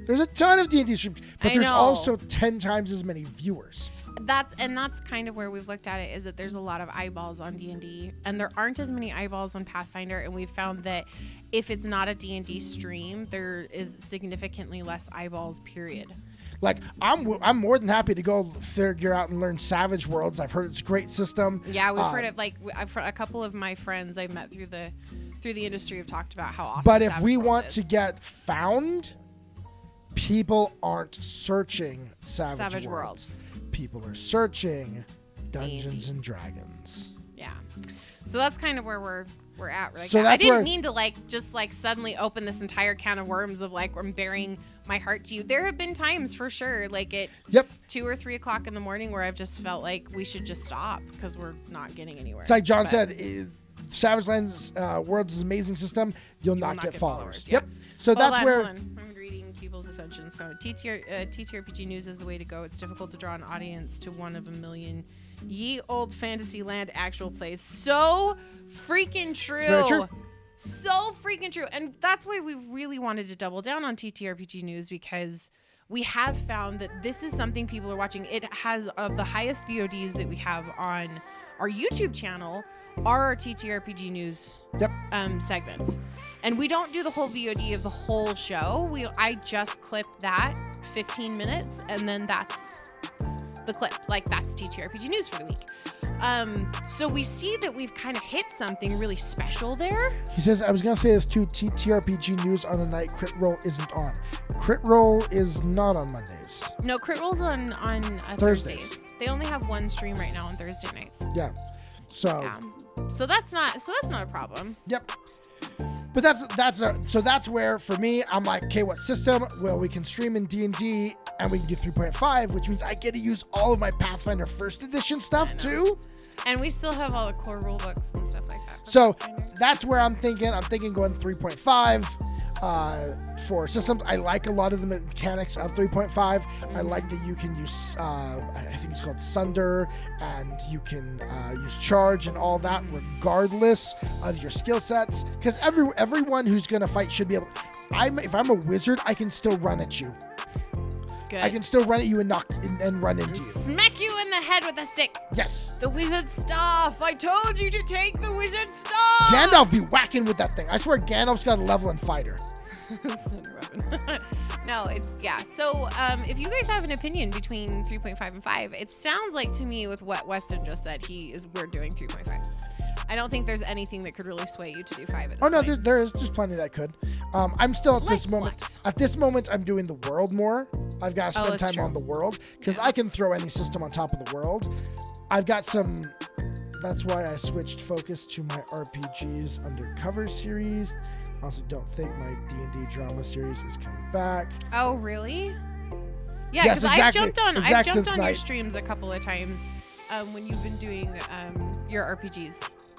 S1: There's a ton of D&D streams, but there's also 10 times as many viewers.
S2: That's kind of where we've looked at it, is that there's a lot of eyeballs on D&D and there aren't as many eyeballs on Pathfinder, and we've found that if it's not a D&D stream, there is significantly less eyeballs, period.
S1: I'm more than happy to go figure out and learn Savage Worlds. I've heard it's a great system.
S2: Yeah, we've heard it. A couple of my friends I met through the industry have talked about how awesome
S1: But if
S2: Savage
S1: we
S2: Worlds
S1: want
S2: is.
S1: to get found, people aren't searching Savage Worlds. People are searching Dungeons and Dragons.
S2: Yeah. So that's kind of where we're at right
S1: So
S2: now. I
S1: that's
S2: didn't
S1: where-
S2: mean to just suddenly open this entire can of worms of I'm bearing my heart to you. There have been times for sure, at
S1: Yep.
S2: 2 or 3 o'clock in the morning where I've just felt like we should just stop because we're not getting anywhere.
S1: It's like John said, Savage Lands Worlds is an amazing system. You'll not get followers.
S2: Yeah.
S1: Yep. So that's where.
S2: Hold on. I'm reading people's ascensions. TTRPG news is the way to go. It's difficult to draw an audience to one of a million ye old Fantasyland actual plays. So freaking true.
S1: Very true.
S2: So freaking true. And that's why we really wanted to double down on TTRPG news, because we have found that this is something people are watching. It has the highest VODs that we have on our YouTube channel are our TTRPG news segments. And we don't do the whole VOD of the whole show. I just clipped that 15 minutes, and then that's the clip. That's TTRPG news for the week. So we see that we've kind of hit something really special there.
S1: He says, I was going to say this too, TTRPG news on a night Crit Roll isn't on. Crit Roll is not on Mondays.
S2: No, Crit Roll's on Thursdays. They only have one stream right now on Thursday nights.
S1: Yeah. So.
S2: Yeah. So that's not a problem.
S1: Yep. But that's where for me I'm like, okay, what system? Well, we can stream in D&D and we can do 3.5, which means I get to use all of my Pathfinder first edition stuff too.
S2: And we still have all the core rule books and stuff like that.
S1: So that's where I'm thinking going 3.5 for systems. I like a lot of the mechanics of 3.5. I like that you can use, I think it's called Sunder, and you can use Charge and all that regardless of your skill sets. Because everyone who's going to fight should be able. If I'm a wizard, I can still run at you.
S2: Good.
S1: I can still run at you and knock and run into you.
S2: Smack you in the head with a stick.
S1: Yes.
S2: The wizard stuff. I told you to take the wizard stuff.
S1: Gandalf be whacking with that thing. I swear Gandalf's got a level in fighter.
S2: No, So if you guys have an opinion between 3.5 and 5, it sounds like to me with what Weston just said, we're doing 3.5. I don't think there's anything that could really sway you to do 5 at this point.
S1: There's plenty that could. I'm still at this moment.
S2: What?
S1: At this moment, I'm doing the world more. I've got to spend
S2: that's
S1: time on
S2: true.
S1: the world because I can throw any system on top of the world. I've got some. That's why I switched focus to my RPGs Undercover series. I also don't think my D&D drama series is coming back.
S2: Oh, really? Yeah,
S1: Yes,
S2: because
S1: exactly.
S2: I've jumped on your
S1: night.
S2: streams a couple of times when you've been doing your RPGs.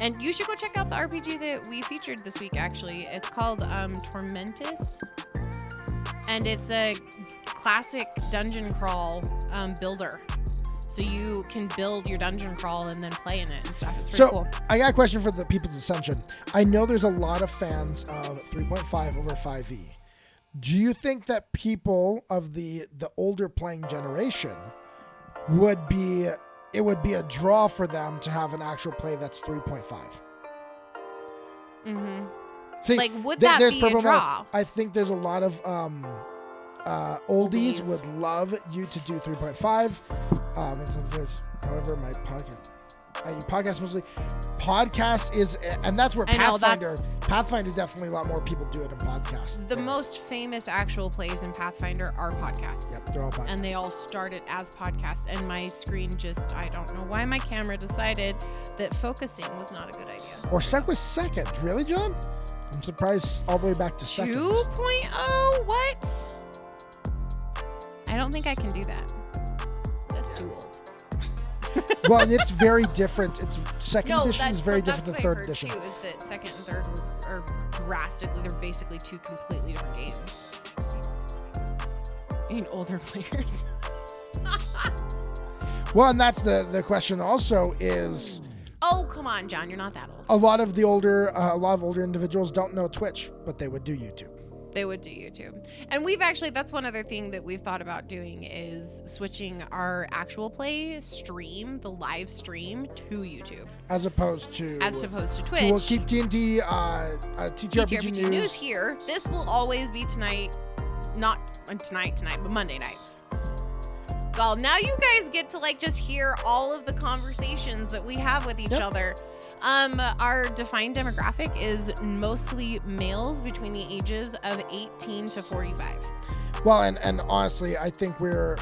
S2: And you should go check out the RPG that we featured this week, actually. It's called Tormentus. And it's a classic dungeon crawl builder. So you can build your dungeon crawl and then play in it and stuff. It's pretty cool.
S1: I got a question for the People's Ascension. I know there's a lot of fans of 3.5 over 5e. Do you think that people of the older playing generation would be a draw for them to have an actual play that's 3.5?
S2: Mm-hmm.
S1: See,
S2: would that
S1: there's
S2: be a
S1: purple
S2: draw?
S1: Mouth. I think there's a lot of oldies would love you to do 3.5. And sometimes, however, my podcast mostly. Podcast is, and that's where Pathfinder definitely a lot more people do it in podcasts.
S2: The most famous actual plays in Pathfinder are podcasts.
S1: Yep, they're all podcasts.
S2: And they all started as podcasts. And my screen I don't know why my camera decided that focusing was not a good idea.
S1: Or stuck with second. Really, John? I'm surprised all the way back to second.
S2: 2.0? What? I don't think I can do that. That's too old.
S1: Well, and it's very different. Second edition is very different than third edition.
S2: Too, is that second and third are drastically, they're basically two completely different games. I mean, older players.
S1: Well, and that's the question also is...
S2: Oh, come on, John, you're not that old.
S1: A lot of older individuals don't know Twitch, but they would do YouTube.
S2: They would do YouTube. And that's one other thing that we've thought about doing is switching our actual play stream, the live stream, to YouTube.
S1: As opposed to
S2: Twitch.
S1: We'll keep D&D, TTRPG news
S2: here. This will always be tonight, not tonight, but Monday nights. Well, now you guys get to just hear all of the conversations that we have with each other. Our defined demographic is mostly males between the ages of 18 to 45.
S1: Well, and honestly, I think we're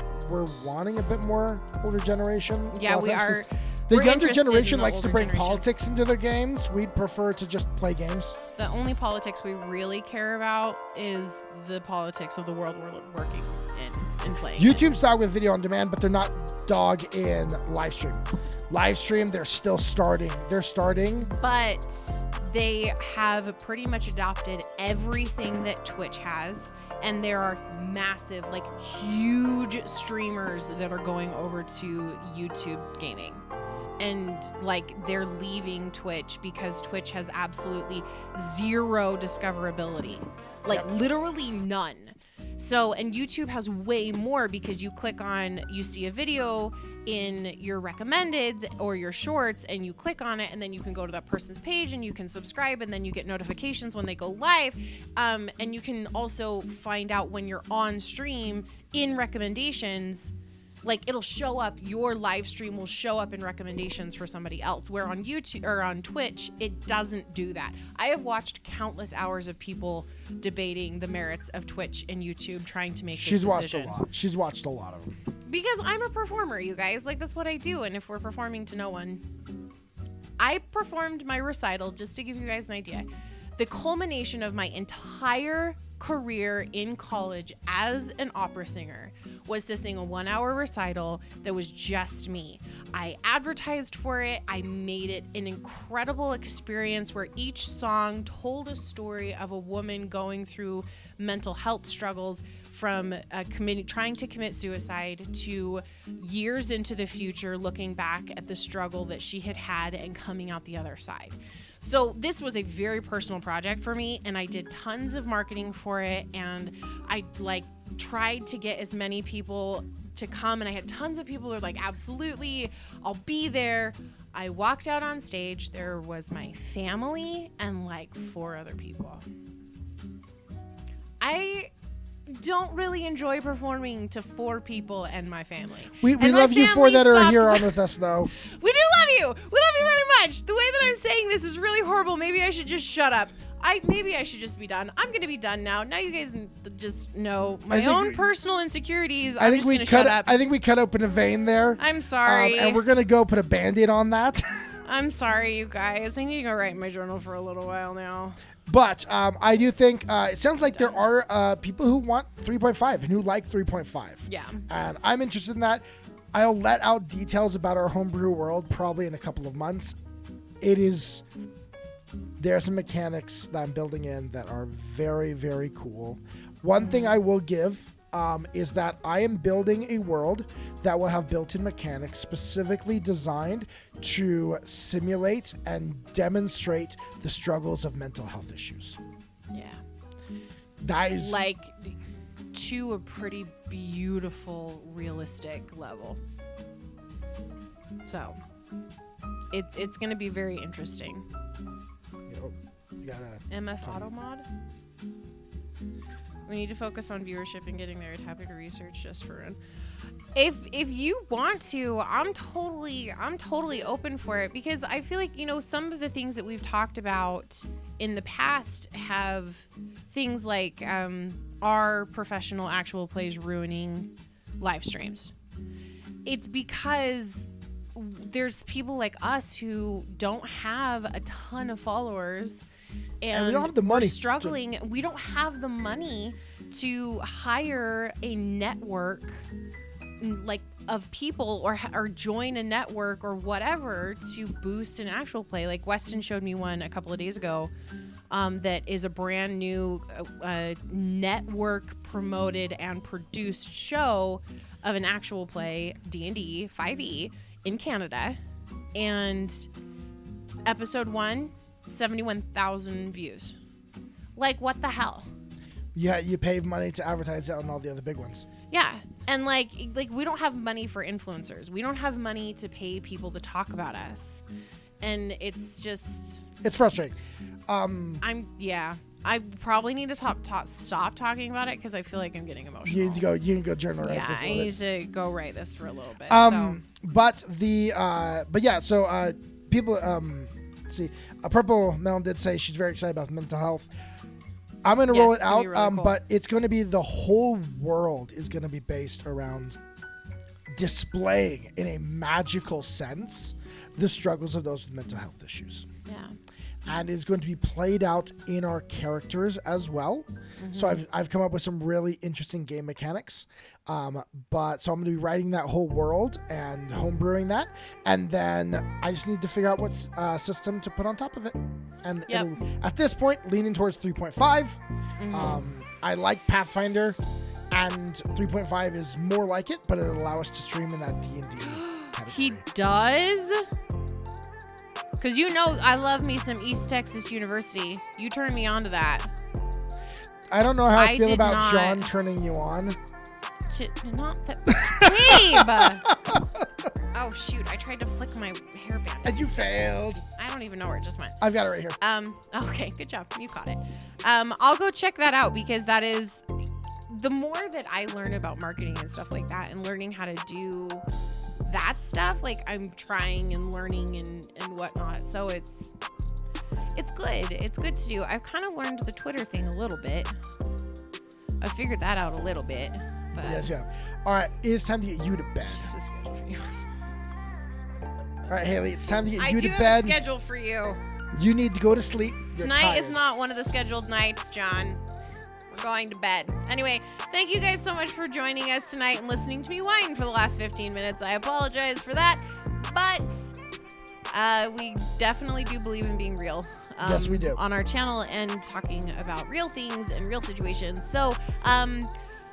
S1: wanting a bit more older generation.
S2: Yeah, we are.
S1: The
S2: We're
S1: younger
S2: interested
S1: generation
S2: in the
S1: likes to
S2: older
S1: bring
S2: generation.
S1: politics into their games. We'd prefer to just play games.
S2: The only politics we really care about is the politics of the world we're working in and playing.
S1: YouTube's dog with video on demand, but they're not dog in live stream. Live stream, they're still starting. They're starting.
S2: But they have pretty much adopted everything that Twitch has. And there are massive, like huge streamers that are going over to YouTube gaming. And like they're leaving Twitch because Twitch has absolutely zero discoverability. Like literally none. So, and YouTube has way more because you click on, you see a video in your recommended or your shorts and you click on it and then you can go to that person's page and you can subscribe and then you get notifications when they go live. And you can also find out when you're on stream in recommendations. Like it'll show up, your live stream will show up in recommendations for somebody else, where on YouTube or on Twitch, it doesn't do that. I have watched countless hours of people debating the merits of Twitch and YouTube trying to make this decision.
S1: She's watched a lot of them.
S2: Because I'm a performer, you guys. Like that's what I do. And if we're performing to no one, I performed my recital, just to give you guys an idea. The culmination of my entire career in college as an opera singer was to sing a 1-hour recital that was just me. I advertised for it. I made it an incredible experience where each song told a story of a woman going through mental health struggles, from trying to commit suicide to years into the future, looking back at the struggle that she had and coming out the other side. So this was a very personal project for me, and I did tons of marketing for it, and I tried to get as many people to come, and I had tons of people who were like, absolutely, I'll be there. I walked out on stage. There was my family and like 4 other people. I don't really enjoy performing to 4 people and my family.
S1: We love you 4 that are here on with us, though.
S2: We do love you. We love you very much. The way that I'm saying this is really horrible. Maybe I should just shut up. Maybe I should just be done. I'm going to be done now. Now you guys just know my own personal insecurities. I'm just going to shut up.
S1: I think we cut open a vein there.
S2: I'm sorry.
S1: And we're going to go put a Band-Aid on that.
S2: I'm sorry, you guys. I need to go write in my journal for a little while now.
S1: But I do think it sounds like there are people who want 3.5 and who like 3.5.
S2: Yeah.
S1: And I'm interested in that. I'll let out details about our homebrew world probably in a couple of months. There are some mechanics that I'm building in that are very, very cool. One thing I will give is that I am building a world that will have built-in mechanics specifically designed to simulate and demonstrate the struggles of mental health issues.
S2: Yeah.
S1: That is
S2: like to a pretty beautiful, realistic level. So it's going to be very interesting.
S1: You gotta
S2: MF Auto Mod. We need to focus on viewership and getting there. Happy to research just for fun. If you want to, I'm totally open for it, because I feel like, some of the things that we've talked about in the past have things like our professional actual plays ruining live streams. It's because there's people like us who don't have a ton of followers. And we don't have the money. We're struggling. We don't have the money to hire a network of people or join a network or whatever to boost an actual play. Like Weston showed me one a couple of days ago that is a brand new network promoted and produced show of an actual play, D&D 5e in Canada. And episode 1, 71,000 views. Like, what the hell?
S1: Yeah, you pay money to advertise it on all the other big ones.
S2: Yeah, and like we don't have money for influencers. We don't have money to pay people to talk about us, and it's
S1: frustrating.
S2: I probably need to stop talking about it because I feel like I'm getting emotional.
S1: You can go journal write this.
S2: Yeah, I need to go write this for a little bit.
S1: So people. Let's see, Purple Melon did say she's very excited about mental health. I'm going to roll it out, really cool. But it's going to be the whole world is going to be based around displaying in a magical sense the struggles of those with mental health issues.
S2: Yeah.
S1: And it's going to be played out in our characters as well. So I've come up with some really interesting game mechanics. So I'm going to be writing that whole world and homebrewing that. And then I just need to figure out what system to put on top of it. And it'll, at this point, leaning towards 3.5. I like Pathfinder, and 3.5 is more like it, but it'll allow us to stream in that D&D category.
S2: He does? Because you know I love me some East Texas University. You turned me on to that.
S1: I don't know how I feel
S2: did
S1: about
S2: not.
S1: John turning you on.
S2: Not that. Babe! Oh, shoot. I tried to flick my hairband.
S1: And you failed.
S2: I don't even know where it just went.
S1: I've got it right here.
S2: Okay, good job. You caught it. I'll go check that out because that is the more that I learn about marketing and stuff like that and learning how to do that stuff, like I'm trying and learning and whatnot. So it's good. It's good to do. I've kind of learned the Twitter thing a little bit. I figured that out a little bit. But
S1: Yes, yeah. All right, it's time to get you to bed. All right, Haley, it's time to get you to
S2: have
S1: bed.
S2: a schedule for you.
S1: You need to go to sleep. You're
S2: Tonight
S1: tired.
S2: is not one of the scheduled nights, John. We're going to bed. Anyway, thank you guys so much for joining us tonight and listening to me whine for the last 15 minutes. I apologize for that, but we definitely do believe in being real.
S1: Yes, we do.
S2: On our channel and talking about real things and real situations. So,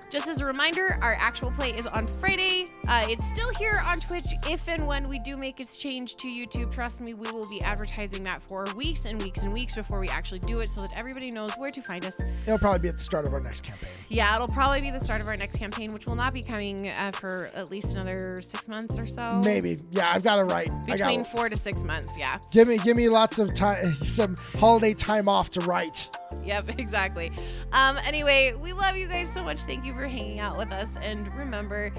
S2: just as a reminder, our actual play is on Friday. It's still here on Twitch if and when we do make its change to YouTube. Trust me, we will be advertising that for weeks and weeks and weeks before we actually do it so that everybody knows where to find us.
S1: It'll probably be at the start of our next campaign.
S2: Yeah, it'll probably be the start of our next campaign, which will not be coming for at least another 6 months or so.
S1: Maybe. Yeah, I've got it right.
S2: Between 4 to 6 months, yeah.
S1: Give me lots of time, some holiday time off to write.
S2: Yep, exactly. Anyway, we love you guys so much. Thank you for hanging out with us. And remember,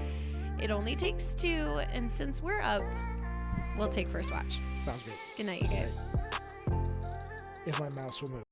S2: it only takes 2. And since we're up, we'll take first watch.
S1: Sounds good.
S2: Good night, you guys.
S1: If my mouse will move.